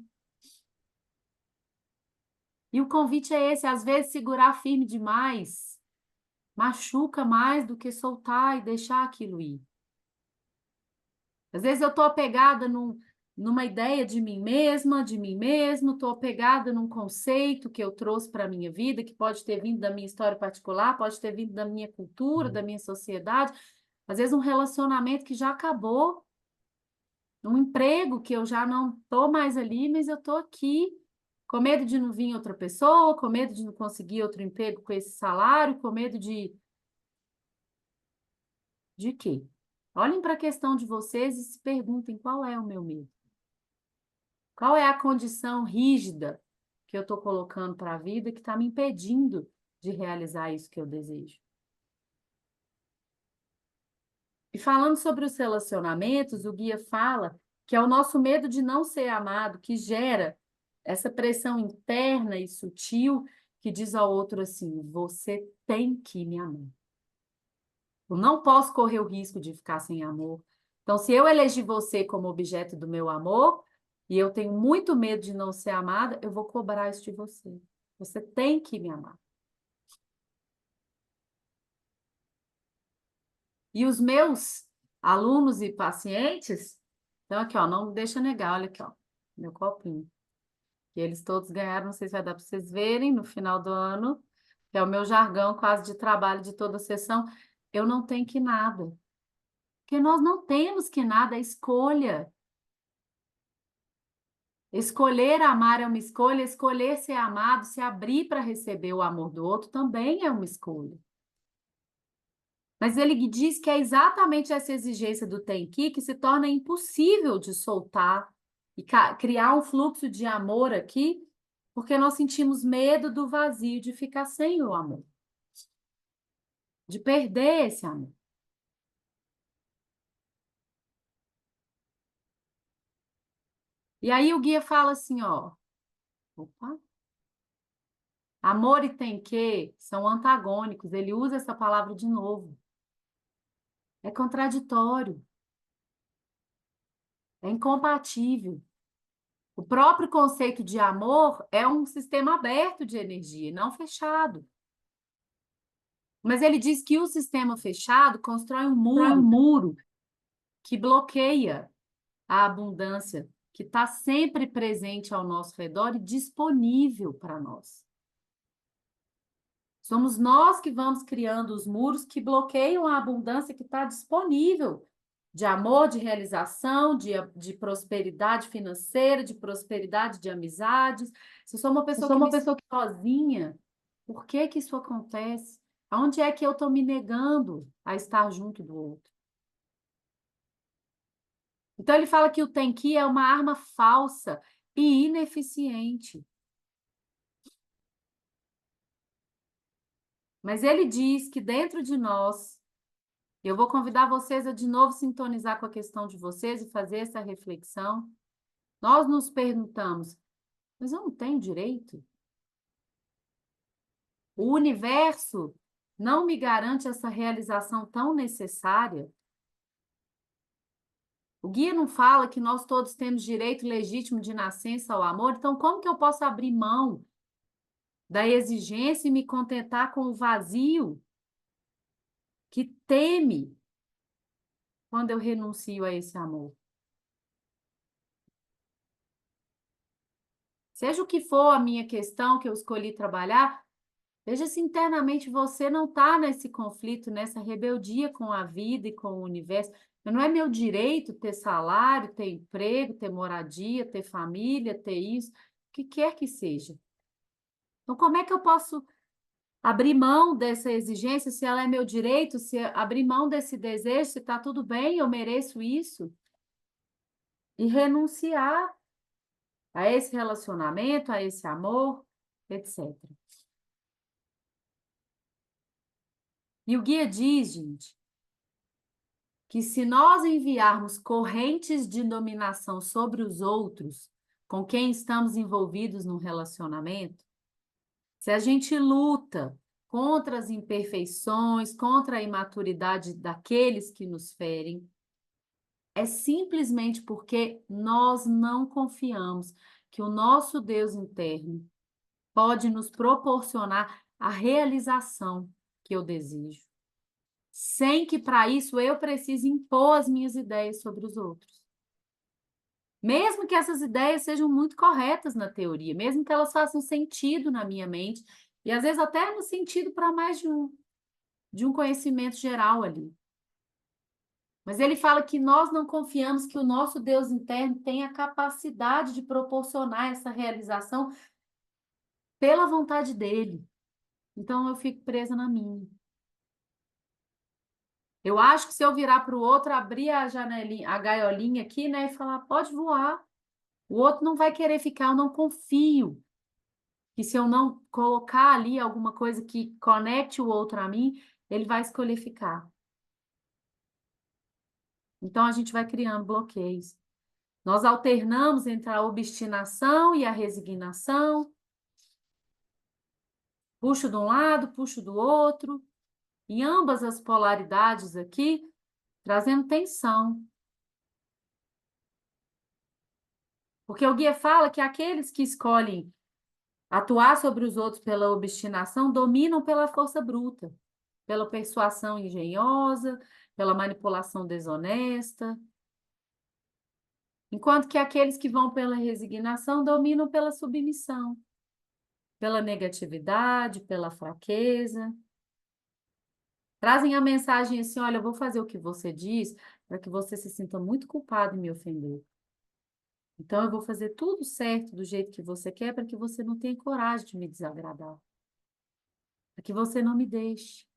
E o convite é esse, às vezes segurar firme demais machuca mais do que soltar e deixar aquilo ir. Às vezes eu estou apegada numa ideia de mim mesma, de mim mesmo, estou apegada num conceito que eu trouxe para a minha vida, que pode ter vindo da minha história particular, pode ter vindo da minha cultura, da minha sociedade. Às vezes um relacionamento que já acabou, um emprego que eu já não estou mais ali, mas eu estou aqui, com medo de não vir outra pessoa, com medo de não conseguir outro emprego com esse salário, com medo de... De quê? Olhem para a questão de vocês e se perguntem qual é o meu medo. Qual é a condição rígida que eu estou colocando para a vida que está me impedindo de realizar isso que eu desejo? E falando sobre os relacionamentos, o guia fala que é o nosso medo de não ser amado que gera essa pressão interna e sutil que diz ao outro assim: você tem que me amar. Eu não posso correr o risco de ficar sem amor. Então, se eu elegi você como objeto do meu amor, e eu tenho muito medo de não ser amada, eu vou cobrar isso de você. Você tem que me amar. E os meus alunos e pacientes, então aqui, ó, não me deixa negar, olha aqui, ó, meu copinho. E eles todos ganharam, não sei se vai dar para vocês verem, no final do ano, que é o meu jargão quase de trabalho de toda a sessão. Eu não tenho que nada. Porque nós não temos que nada, é escolha. Escolher amar é uma escolha, escolher ser amado, se abrir para receber o amor do outro também é uma escolha. Mas ele diz que é exatamente essa exigência do tem que se torna impossível de soltar e criar um fluxo de amor aqui, porque nós sentimos medo do vazio de ficar sem o amor, de perder esse amor. E aí o guia fala assim, ó, opa, amor e tem que são antagônicos, ele usa essa palavra de novo. É contraditório. É incompatível. O próprio conceito de amor é um sistema aberto de energia, não fechado. Mas ele diz que o sistema fechado constrói um muro que bloqueia a abundância, que está sempre presente ao nosso redor e disponível para nós. Somos nós que vamos criando os muros que bloqueiam a abundância que está disponível de amor, de realização, de prosperidade financeira, de prosperidade de amizades. Se eu sou uma pessoa que me sinto sozinha, por que que isso acontece? Aonde é que eu estou me negando a estar junto do outro? Então, ele fala que o tem que é uma arma falsa e ineficiente. Mas ele diz que dentro de nós, eu vou convidar vocês a de novo sintonizar com a questão de vocês e fazer essa reflexão. Nós nos perguntamos, mas eu não tenho direito? O universo não me garante essa realização tão necessária? O guia não fala que nós todos temos direito legítimo de nascença ao amor, então como que eu posso abrir mão da exigência e me contentar com o vazio que teme quando eu renuncio a esse amor? Seja o que for a minha questão que eu escolhi trabalhar, veja se internamente você não está nesse conflito, nessa rebeldia com a vida e com o universo. Não é meu direito ter salário, ter emprego, ter moradia, ter família, ter isso, o que quer que seja. Então, como é que eu posso abrir mão dessa exigência, se ela é meu direito, se abrir mão desse desejo, se está tudo bem, eu mereço isso? E renunciar a esse relacionamento, a esse amor, etc. E o guia diz, gente, que se nós enviarmos correntes de dominação sobre os outros com quem estamos envolvidos num relacionamento, se a gente luta contra as imperfeições, contra a imaturidade daqueles que nos ferem, é simplesmente porque nós não confiamos que o nosso Deus interno pode nos proporcionar a realização que eu desejo. sem que para isso eu precise impor as minhas ideias sobre os outros. Mesmo que essas ideias sejam muito corretas na teoria, mesmo que elas façam sentido na minha mente, e às vezes até no sentido para mais de um conhecimento geral ali. Mas ele fala que nós não confiamos que o nosso Deus interno tem a capacidade de proporcionar essa realização pela vontade dele. Então eu fico presa na minha. Eu acho que se eu virar para o outro, abrir a janelinha, a gaiolinha aqui, né, e falar, pode voar. O outro não vai querer ficar, eu não confio. Que se eu não colocar ali alguma coisa que conecte o outro a mim, ele vai escolher ficar. Então a gente vai criando bloqueios. Nós alternamos entre a obstinação e a resignação. Puxo de um lado, puxo do outro. Em ambas as polaridades aqui, trazendo tensão. Porque o guia fala que aqueles que escolhem atuar sobre os outros pela obstinação dominam pela força bruta, pela persuasão engenhosa, pela manipulação desonesta. Enquanto que aqueles que vão pela resignação dominam pela submissão, pela negatividade, pela fraqueza. Trazem a mensagem assim, olha, eu vou fazer o que você diz para que você se sinta muito culpado em me ofender. Então, eu vou fazer tudo certo do jeito que você quer para que você não tenha coragem de me desagradar. Para que você não me deixe.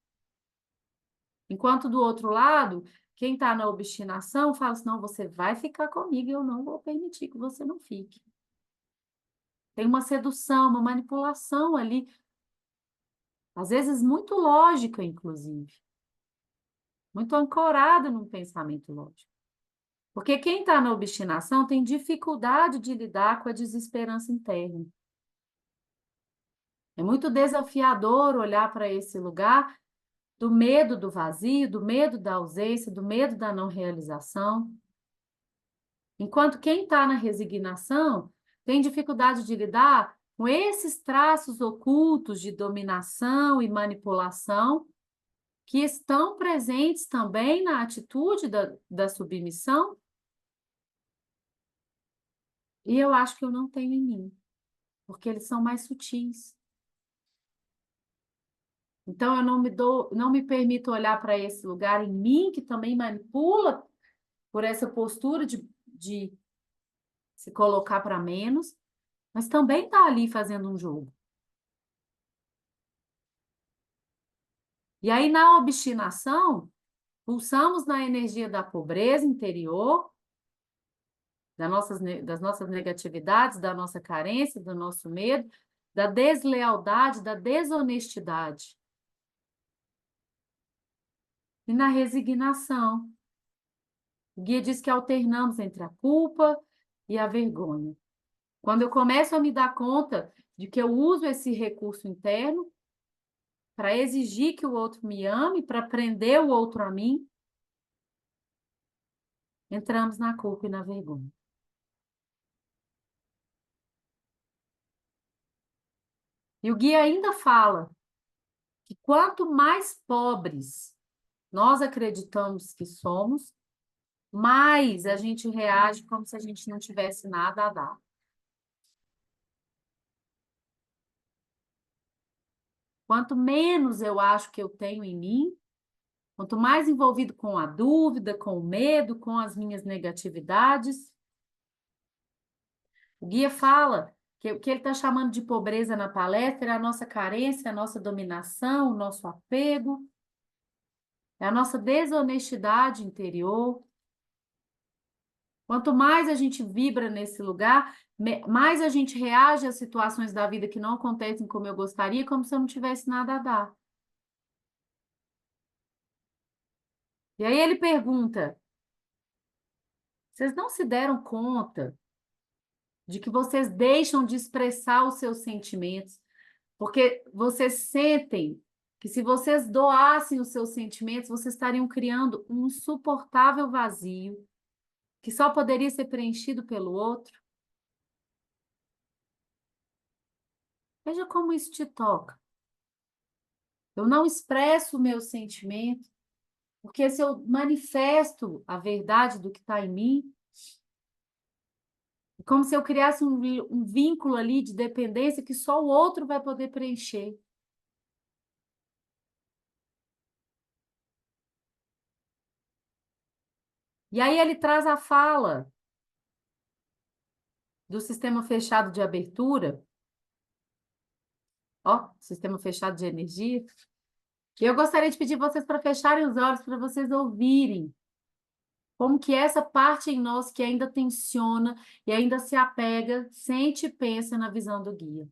Enquanto do outro lado, quem está na obstinação fala assim, não, você vai ficar comigo e eu não vou permitir que você não fique. Tem uma sedução, uma manipulação ali, às vezes muito lógica, inclusive. Muito ancorada num pensamento lógico. Porque quem está na obstinação tem dificuldade de lidar com a desesperança interna. É muito desafiador olhar para esse lugar do medo do vazio, do medo da ausência, do medo da não realização. Enquanto quem está na resignação tem dificuldade de lidar com esses traços ocultos de dominação e manipulação que estão presentes também na atitude da submissão. E eu acho que eu não tenho em mim, porque eles são mais sutis. Então, eu não me permito olhar para esse lugar em mim, que também manipula por essa postura de se colocar para menos, mas também está ali fazendo um jogo. E aí, na obstinação, pulsamos na energia da pobreza interior, das nossas negatividades, da nossa carência, do nosso medo, da deslealdade, da desonestidade. E na resignação. O guia diz que alternamos entre a culpa e a vergonha. Quando eu começo a me dar conta de que eu uso esse recurso interno para exigir que o outro me ame, para prender o outro a mim, entramos na culpa e na vergonha. E o guia ainda fala que quanto mais pobres nós acreditamos que somos, mais a gente reage como se a gente não tivesse nada a dar. Quanto menos eu acho que eu tenho em mim, quanto mais envolvido com a dúvida, com o medo, com as minhas negatividades, o guia fala que o que ele está chamando de pobreza na palestra é a nossa carência, a nossa dominação, o nosso apego, é a nossa desonestidade interior. Quanto mais a gente vibra nesse lugar, mais a gente reage às situações da vida que não acontecem como eu gostaria, como se eu não tivesse nada a dar. E aí ele pergunta: vocês não se deram conta de que vocês deixam de expressar os seus sentimentos, porque vocês sentem que se vocês doassem os seus sentimentos, vocês estariam criando um insuportável vazio que só poderia ser preenchido pelo outro? Veja como isso te toca. Eu não expresso o meu sentimento Porque se eu manifesto a verdade do que está em mim, é como se eu criasse um vínculo ali de dependência que só o outro vai poder preencher. E aí ele traz a fala do sistema fechado de abertura, ó, sistema fechado de energia. E eu gostaria de pedir vocês para fecharem os olhos para vocês ouvirem como que essa parte em nós que ainda tensiona e ainda se apega, sente e pensa na visão do guia.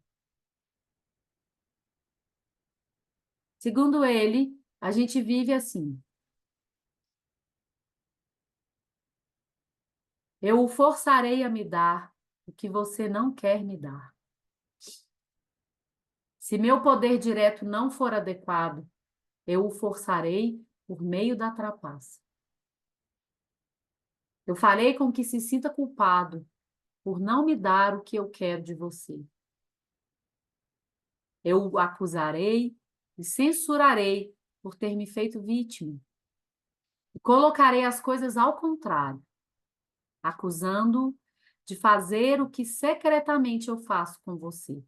Segundo ele, a gente vive assim. Eu o forçarei a me dar o que você não quer me dar. Se meu poder direto não for adequado, eu o forçarei por meio da trapaça. Eu farei com que se sinta culpado por não me dar o que eu quero de você. Eu o acusarei e censurarei por ter me feito vítima. E colocarei as coisas ao contrário, acusando-o de fazer o que secretamente eu faço com você.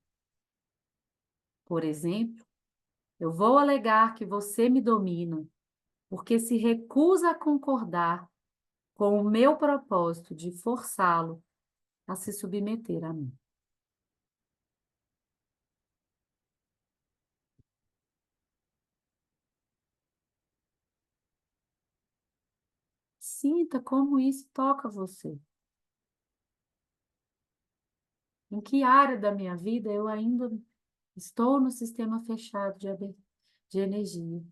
Por exemplo, eu vou alegar que você me domina porque se recusa a concordar com o meu propósito de forçá-lo a se submeter a mim. Sinta como isso toca você. Em que área da minha vida eu ainda estou no sistema fechado de energia?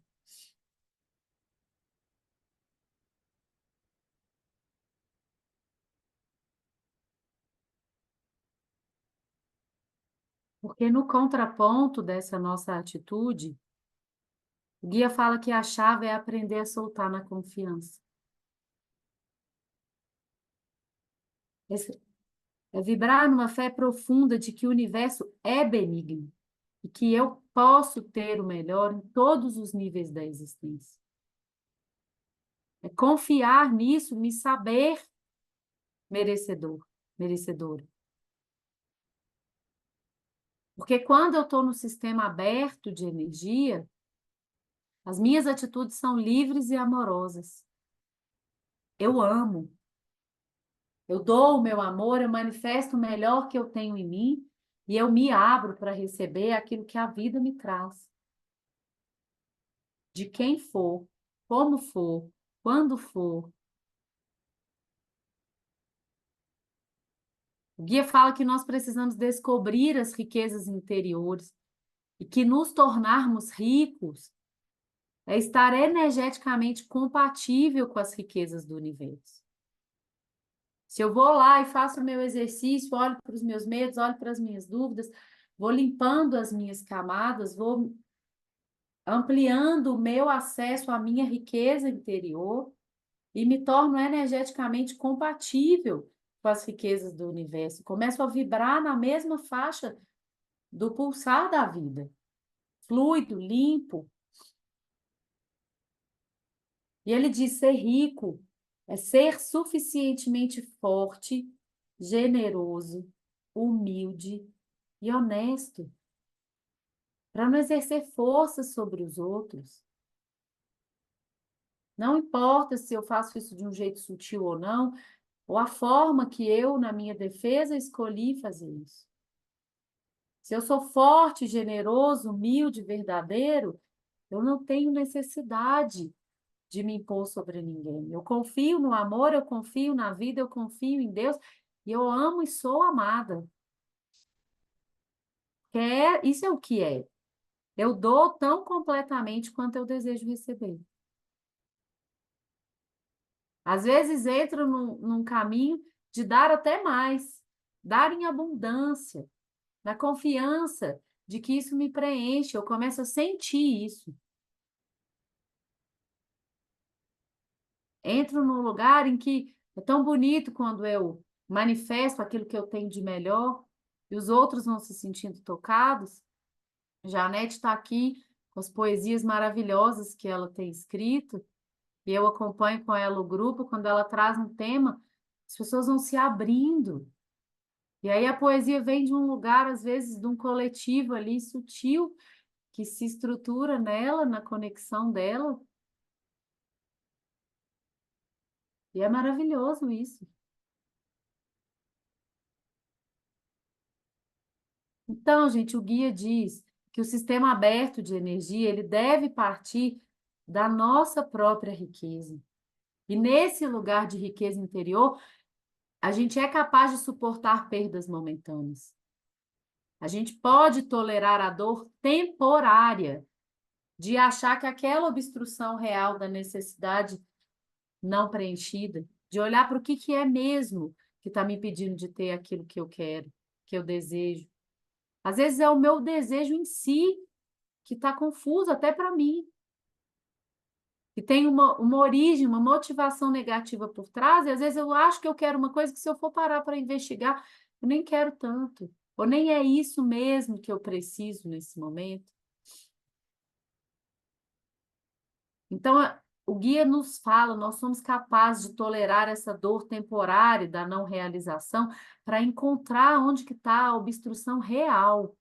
Porque no contraponto dessa nossa atitude, o guia fala que a chave é aprender a soltar na confiança. É vibrar numa fé profunda de que o universo é benigno e que eu posso ter o melhor em todos os níveis da existência. É confiar nisso, me saber merecedor, merecedora. Porque quando eu estou no sistema aberto de energia, as minhas atitudes são livres e amorosas. Eu amo. Eu dou o meu amor, eu manifesto o melhor que eu tenho em mim e eu me abro para receber aquilo que a vida me traz. De quem for, como for, quando for. O guia fala que nós precisamos descobrir as riquezas interiores e que nos tornarmos ricos é estar energeticamente compatível com as riquezas do universo. Se eu vou lá e faço o meu exercício, olho para os meus medos, olho para as minhas dúvidas, vou limpando as minhas camadas, vou ampliando o meu acesso à minha riqueza interior e me torno energeticamente compatível com as riquezas do universo. Começo a vibrar na mesma faixa do pulsar da vida, fluido, limpo. E ele diz: ser rico é ser suficientemente forte, generoso, humilde e honesto para não exercer força sobre os outros. Não importa se eu faço isso de um jeito sutil ou não, ou a forma que eu, na minha defesa, escolhi fazer isso. Se eu sou forte, generoso, humilde, verdadeiro, eu não tenho necessidade de me impor sobre ninguém. Eu confio no amor, eu confio na vida, eu confio em Deus, e eu amo e sou amada. Isso é o que é. Eu dou tão completamente quanto eu desejo receber. Às vezes entro num caminho de dar até mais, dar em abundância, na confiança de que isso me preenche, eu começo a sentir isso. Entro num lugar em que é tão bonito quando eu manifesto aquilo que eu tenho de melhor e os outros vão se sentindo tocados. Janete está aqui com as poesias maravilhosas que ela tem escrito e eu acompanho com ela o grupo, quando ela traz um tema, as pessoas vão se abrindo. E aí a poesia vem de um lugar, às vezes, de um coletivo ali sutil, que se estrutura nela, na conexão dela. E é maravilhoso isso. Então, gente, o guia diz que o sistema aberto de energia, ele deve partir da nossa própria riqueza. E nesse lugar de riqueza interior, a gente é capaz de suportar perdas momentâneas. A gente pode tolerar a dor temporária de achar que aquela obstrução real da necessidade não preenchida, de olhar para o que é mesmo que está me impedindo de ter aquilo que eu quero, que eu desejo. Às vezes é o meu desejo em si que está confuso até para mim, que tem uma origem, uma motivação negativa por trás, e às vezes eu acho que eu quero uma coisa que, se eu for parar para investigar, eu nem quero tanto, ou nem é isso mesmo que eu preciso nesse momento. Então, o guia nos fala, nós somos capazes de tolerar essa dor temporária da não realização para encontrar onde que está a obstrução real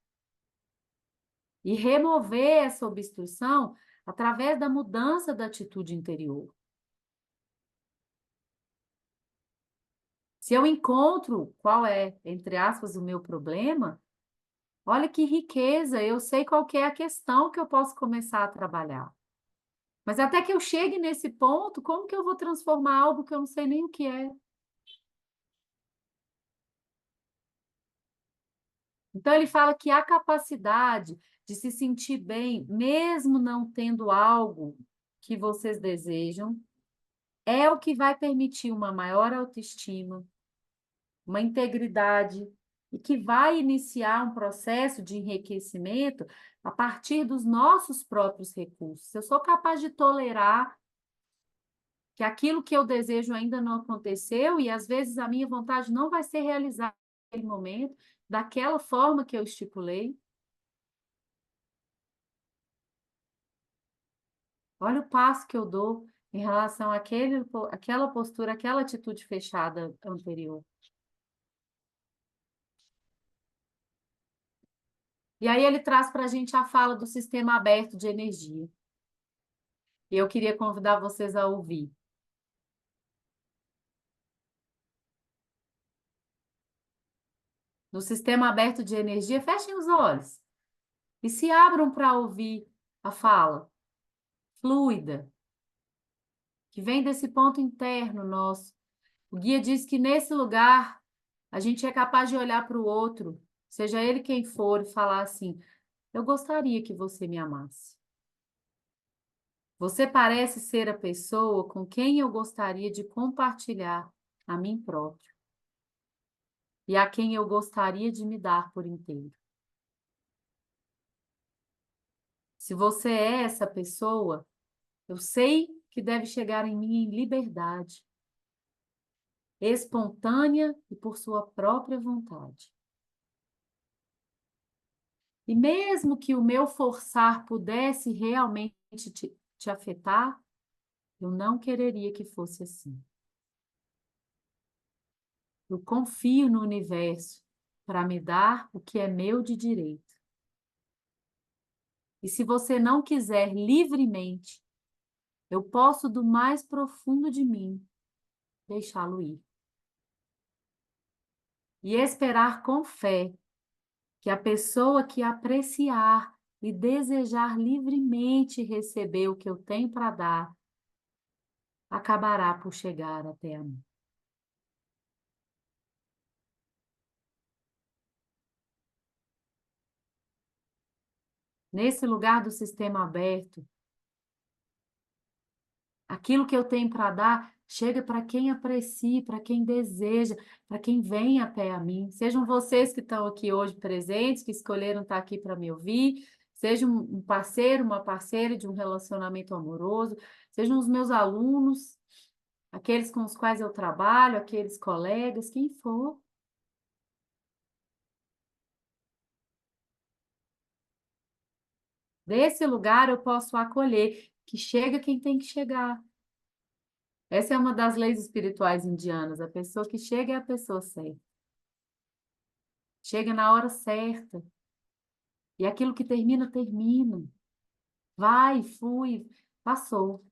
e remover essa obstrução através da mudança da atitude interior. Se eu encontro qual é, entre aspas, o meu problema, olha que riqueza, eu sei qual que é a questão que eu posso começar a trabalhar. Mas até que eu chegue nesse ponto, como que eu vou transformar algo que eu não sei nem o que é? Então, ele fala que a capacidade de se sentir bem, mesmo não tendo algo que vocês desejam, é o que vai permitir uma maior autoestima, uma integridade, e que vai iniciar um processo de enriquecimento a partir dos nossos próprios recursos. Eu sou capaz de tolerar que aquilo que eu desejo ainda não aconteceu e, às vezes, a minha vontade não vai ser realizada naquele momento, daquela forma que eu estipulei. Olha o passo que eu dou em relação àquela postura, àquela atitude fechada anterior. E aí ele traz para a gente a fala do sistema aberto de energia. E eu queria convidar vocês a ouvir. No sistema aberto de energia, fechem os olhos e se abram para ouvir a fala fluida, que vem desse ponto interno nosso. O guia diz que nesse lugar a gente é capaz de olhar para o outro, seja ele quem for, e falar assim: eu gostaria que você me amasse. Você parece ser a pessoa com quem eu gostaria de compartilhar a mim próprio e a quem eu gostaria de me dar por inteiro. Se você é essa pessoa, eu sei que deve chegar em mim em liberdade, espontânea e por sua própria vontade. E mesmo que o meu forçar pudesse realmente te afetar, eu não quereria que fosse assim. Eu confio no universo para me dar o que é meu de direito. E se você não quiser livremente, eu posso, do mais profundo de mim, deixá-lo ir. E esperar com fé que a pessoa que apreciar e desejar livremente receber o que eu tenho para dar, acabará por chegar até a mim. Nesse lugar do sistema aberto, aquilo que eu tenho para dar chega para quem aprecia, para quem deseja, para quem vem até a mim. Sejam vocês que estão aqui hoje presentes, que escolheram estar aqui para me ouvir, seja um parceiro, uma parceira de um relacionamento amoroso, sejam os meus alunos, aqueles com os quais eu trabalho, aqueles colegas, quem for. Desse lugar eu posso acolher, que chega quem tem que chegar. Essa é uma das leis espirituais indianas. A pessoa que chega é a pessoa certa. Chega na hora certa. E aquilo que termina, termina. Vai, fui, passou.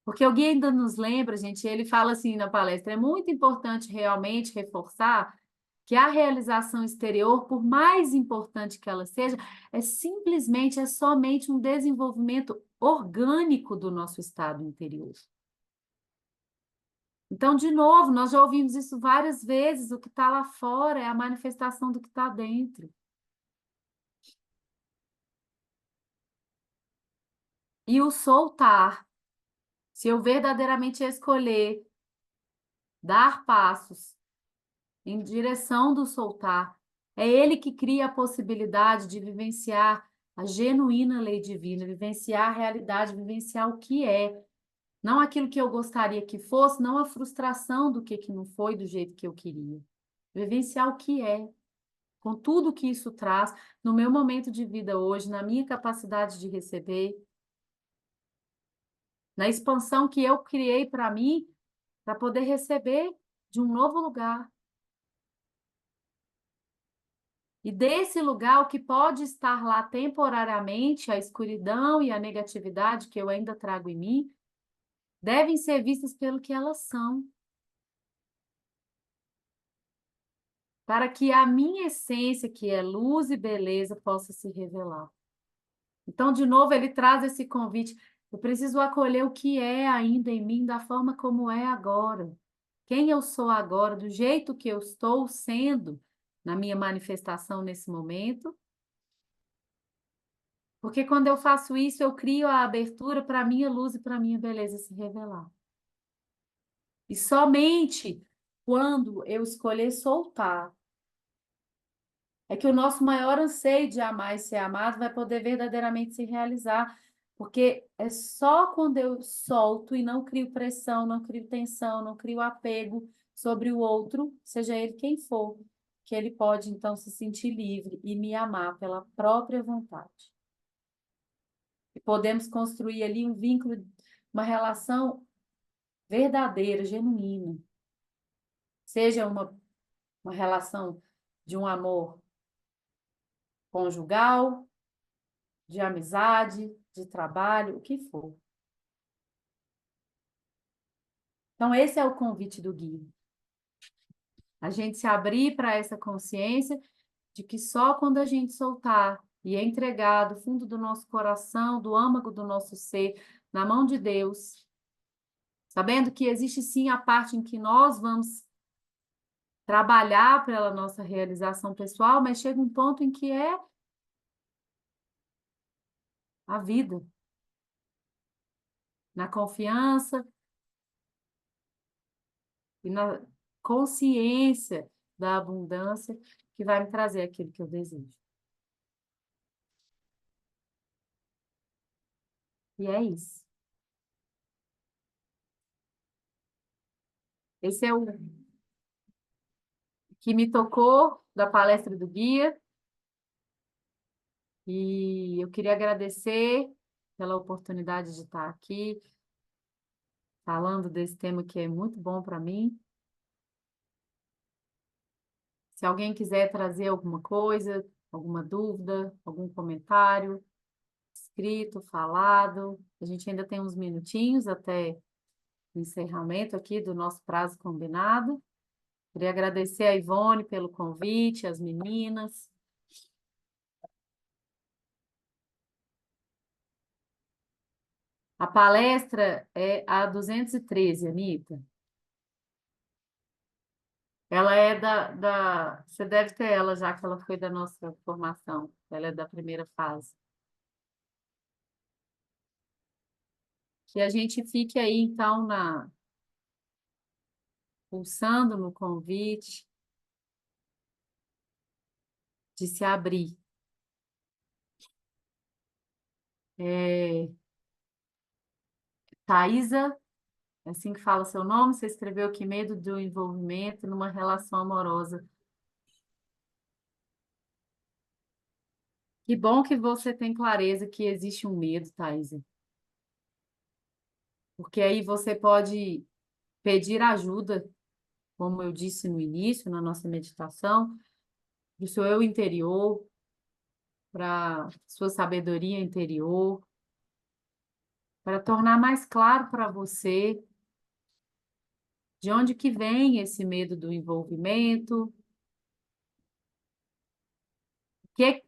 Porque o Gui ainda nos lembra, gente, ele fala assim na palestra, é muito importante realmente reforçar que a realização exterior, por mais importante que ela seja, é somente um desenvolvimento orgânico do nosso estado interior. Então, de novo, nós já ouvimos isso várias vezes, o que está lá fora é a manifestação do que está dentro. E o soltar, se eu verdadeiramente escolher dar passos em direção do soltar, é ele que cria a possibilidade de vivenciar a genuína lei divina, vivenciar a realidade, vivenciar o que é, não aquilo que eu gostaria que fosse, não a frustração do que não foi do jeito que eu queria. Vivenciar o que é, com tudo que isso traz no meu momento de vida hoje, na minha capacidade de receber, na expansão que eu criei para mim, para poder receber de um novo lugar. E desse lugar, o que pode estar lá temporariamente, a escuridão e a negatividade que eu ainda trago em mim, devem ser vistas pelo que elas são. Para que a minha essência, que é luz e beleza, possa se revelar. Então, de novo, ele traz esse convite. Eu preciso acolher o que é ainda em mim, da forma como é agora. Quem eu sou agora, do jeito que eu estou sendo na minha manifestação nesse momento. Porque quando eu faço isso, eu crio a abertura para a minha luz e para a minha beleza se revelar. E somente quando eu escolher soltar, é que o nosso maior anseio de amar e ser amado vai poder verdadeiramente se realizar. Porque é só quando eu solto e não crio pressão, não crio tensão, não crio apego sobre o outro, seja ele quem for, que ele pode então se sentir livre e me amar pela própria vontade. E podemos construir ali um vínculo, uma relação verdadeira, genuína. Seja uma relação de um amor conjugal, de amizade, de trabalho, o que for. Então, esse é o convite do guia. A gente se abrir para essa consciência de que só quando a gente soltar e entregar do fundo do nosso coração, do âmago do nosso ser, na mão de Deus, sabendo que existe sim a parte em que nós vamos trabalhar pela nossa realização pessoal, mas chega um ponto em que é a vida. Na confiança e na consciência da abundância que vai me trazer aquilo que eu desejo. E é isso. Esse é o que me tocou da palestra do guia. E eu queria agradecer pela oportunidade de estar aqui falando desse tema que é muito bom para mim. Se alguém quiser trazer alguma coisa, alguma dúvida, algum comentário, escrito, falado, a gente ainda tem uns minutinhos até o encerramento aqui do nosso prazo combinado. Queria agradecer a Ivone pelo convite, as meninas. A palestra é a 213, Anitta. Ela é Você deve ter ela já, que ela foi da nossa formação. Ela é da primeira fase. Que a gente fique aí, então, pulsando no convite de se abrir. Thaisa, é assim que fala seu nome, você escreveu que medo do envolvimento numa relação amorosa. Que bom que você tem clareza que existe um medo, Thaisa. porque aí você pode pedir ajuda, como eu disse no início, na nossa meditação, do seu eu interior, para sua sabedoria interior, para tornar mais claro para você de onde que vem esse medo do envolvimento,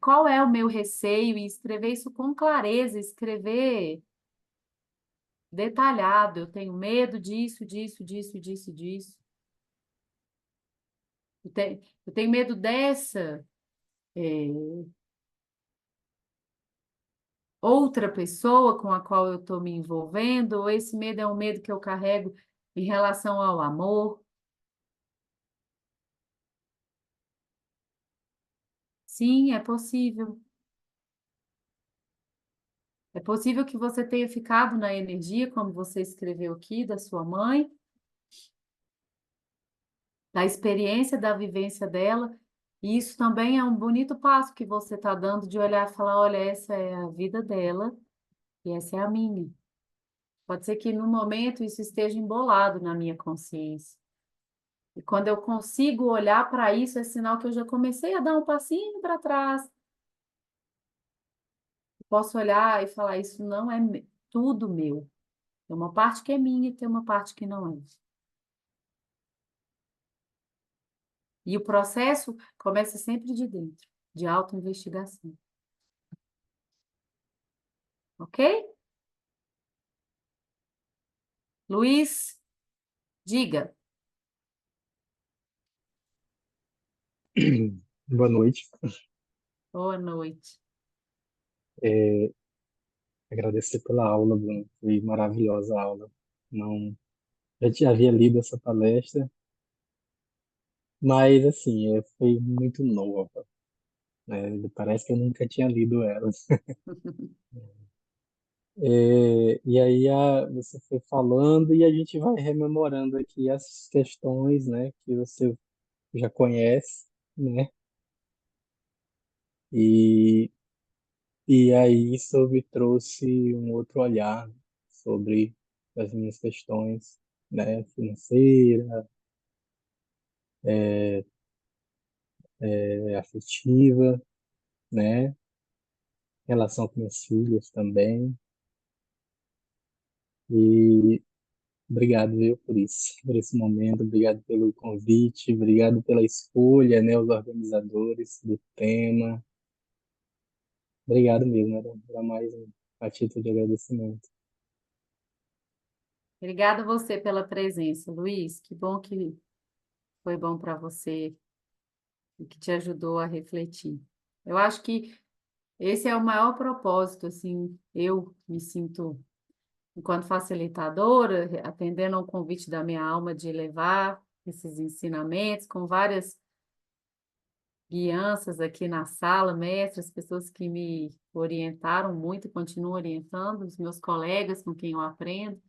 qual é o meu receio, e escrever isso com clareza, escrever detalhado. Eu tenho medo disso, disso, disso, disso, disso. Eu tenho medo dessa outra pessoa com a qual eu estou me envolvendo, ou esse medo é um medo que eu carrego em relação ao amor. Sim, é possível. É possível que você tenha ficado na energia, como você escreveu aqui, da sua mãe, da experiência, da vivência dela. E isso também é um bonito passo que você está dando de olhar e falar: olha, essa é a vida dela e essa é a minha. Pode ser que no momento isso esteja embolado na minha consciência. E quando eu consigo olhar para isso, é sinal que eu já comecei a dar um passinho para trás. Posso olhar e falar: isso não é tudo meu. Tem uma parte que é minha e tem uma parte que não é. E o processo começa sempre de dentro, de autoinvestigação. Ok? Luiz, diga. Boa noite. Boa noite. Agradecer pela aula, Bruno. Foi maravilhosa a aula. Não, já tinha havia lido essa palestra, mas assim, foi muito nova, né? Parece que eu nunca tinha lido ela. E aí você foi falando e a gente vai rememorando aqui as questões, né, que você já conhece, né? E, e aí isso me trouxe um outro olhar sobre as minhas questões, né, financeira, afetiva, né, relação com minhas filhas também. E obrigado, viu, por isso, por esse momento, obrigado pelo convite, obrigado pela escolha, né, os organizadores do tema. Obrigado mesmo, era mais a título de agradecimento. Obrigada a você pela presença, Luiz. Que bom que foi bom para você e que te ajudou a refletir. Eu acho que esse é o maior propósito, assim, eu me sinto, enquanto facilitadora, atendendo ao convite da minha alma de levar esses ensinamentos com várias guianças aqui na sala, mestres, pessoas que me orientaram muito e continuam orientando, os meus colegas com quem eu aprendo,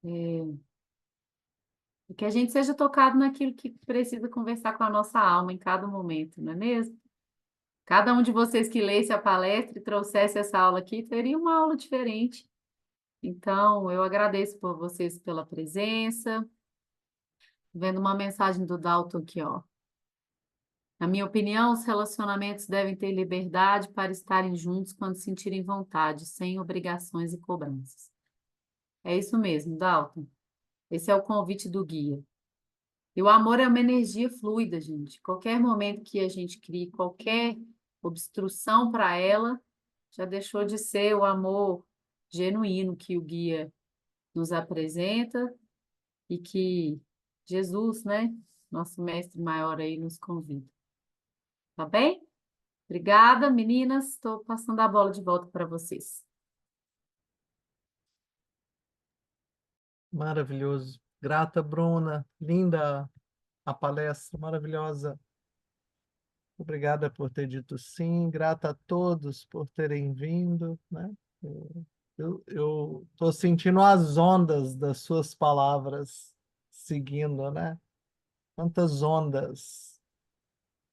e que a gente seja tocado naquilo que precisa conversar com a nossa alma em cada momento, não é mesmo? Cada um de vocês que lesse a palestra e trouxesse essa aula aqui teria uma aula diferente. Então, eu agradeço por vocês pela presença. Vendo uma mensagem do Dalton aqui, ó. Na minha opinião, os relacionamentos devem ter liberdade para estarem juntos quando sentirem vontade, sem obrigações e cobranças. É isso mesmo, Dalton. Esse é o convite do guia. E o amor é uma energia fluida, gente. Qualquer momento que a gente crie qualquer obstrução para ela, já deixou de ser o amor genuíno que o guia nos apresenta e que Jesus, né, nosso mestre maior aí, nos convida. Tá bem? Obrigada, meninas. Estou passando a bola de volta para vocês. Maravilhoso. Grata, Bruna. Linda a palestra, maravilhosa. Obrigada por ter dito sim. Grata a todos por terem vindo, né? Eu estou sentindo as ondas das suas palavras seguindo, né? Quantas ondas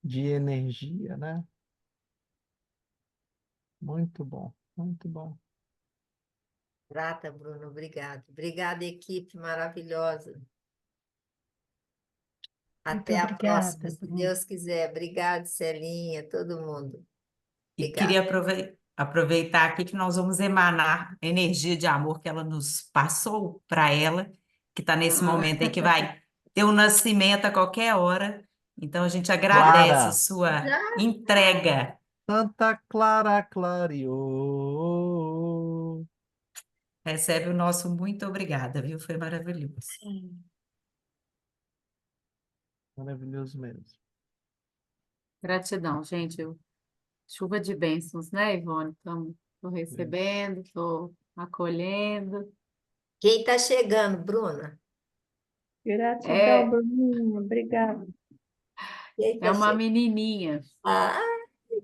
de energia, né? Muito bom, muito bom. Grata, Bruna, obrigada. Obrigada, equipe maravilhosa. Muito Até a próxima, obrigada, se Bruna. Deus quiser. Obrigada, Celinha, todo mundo. E Obrigada. queria aproveitar aqui que nós vamos emanar a energia de amor que ela nos passou para ela, que está nesse momento aí que vai ter um nascimento a qualquer hora. Então a gente agradece a Clara, sua Já? entrega. Santa Clara clareou. Recebe o nosso muito obrigada, viu? Foi maravilhoso. Maravilhoso mesmo. Gratidão, gente. Chuva de bênçãos, né, Ivone? Estou recebendo, estou acolhendo. Quem está chegando, Bruna? Gratidão, É, Bruninha. Obrigada. Quem é está uma chegando? menininha. Ah,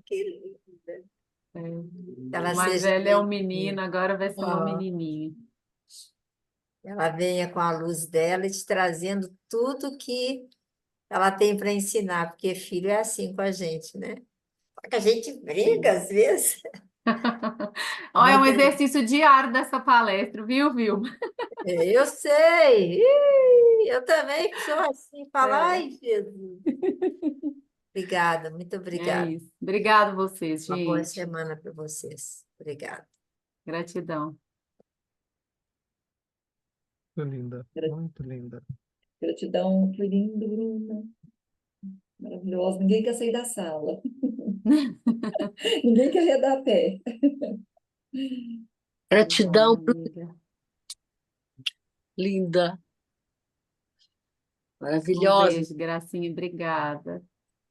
que linda. É, Que ela o mais seja velho é um bem-vinda. menino, agora vai ser uma Ó, menininha. ela venha com a luz dela e te trazendo tudo que ela tem para ensinar, porque filho é assim com a gente, né? Só que a gente briga às vezes. Ó, é um Mas exercício diário dessa palestra, viu? eu sei. Ih, eu também que sou assim, falar, É, ai, Jesus. Obrigada, muito é obrigada. isso. Obrigado vocês, Uma boa gente. semana para vocês. Obrigada. Gratidão. Muito linda, muito linda. Gratidão, foi lindo, Bruna. Maravilhosa. Ninguém quer sair da sala. Ninguém quer arredar a pé. Obrigada, Gratidão, amiga. linda, Um maravilhosa. beijo, Gracinha. Obrigada.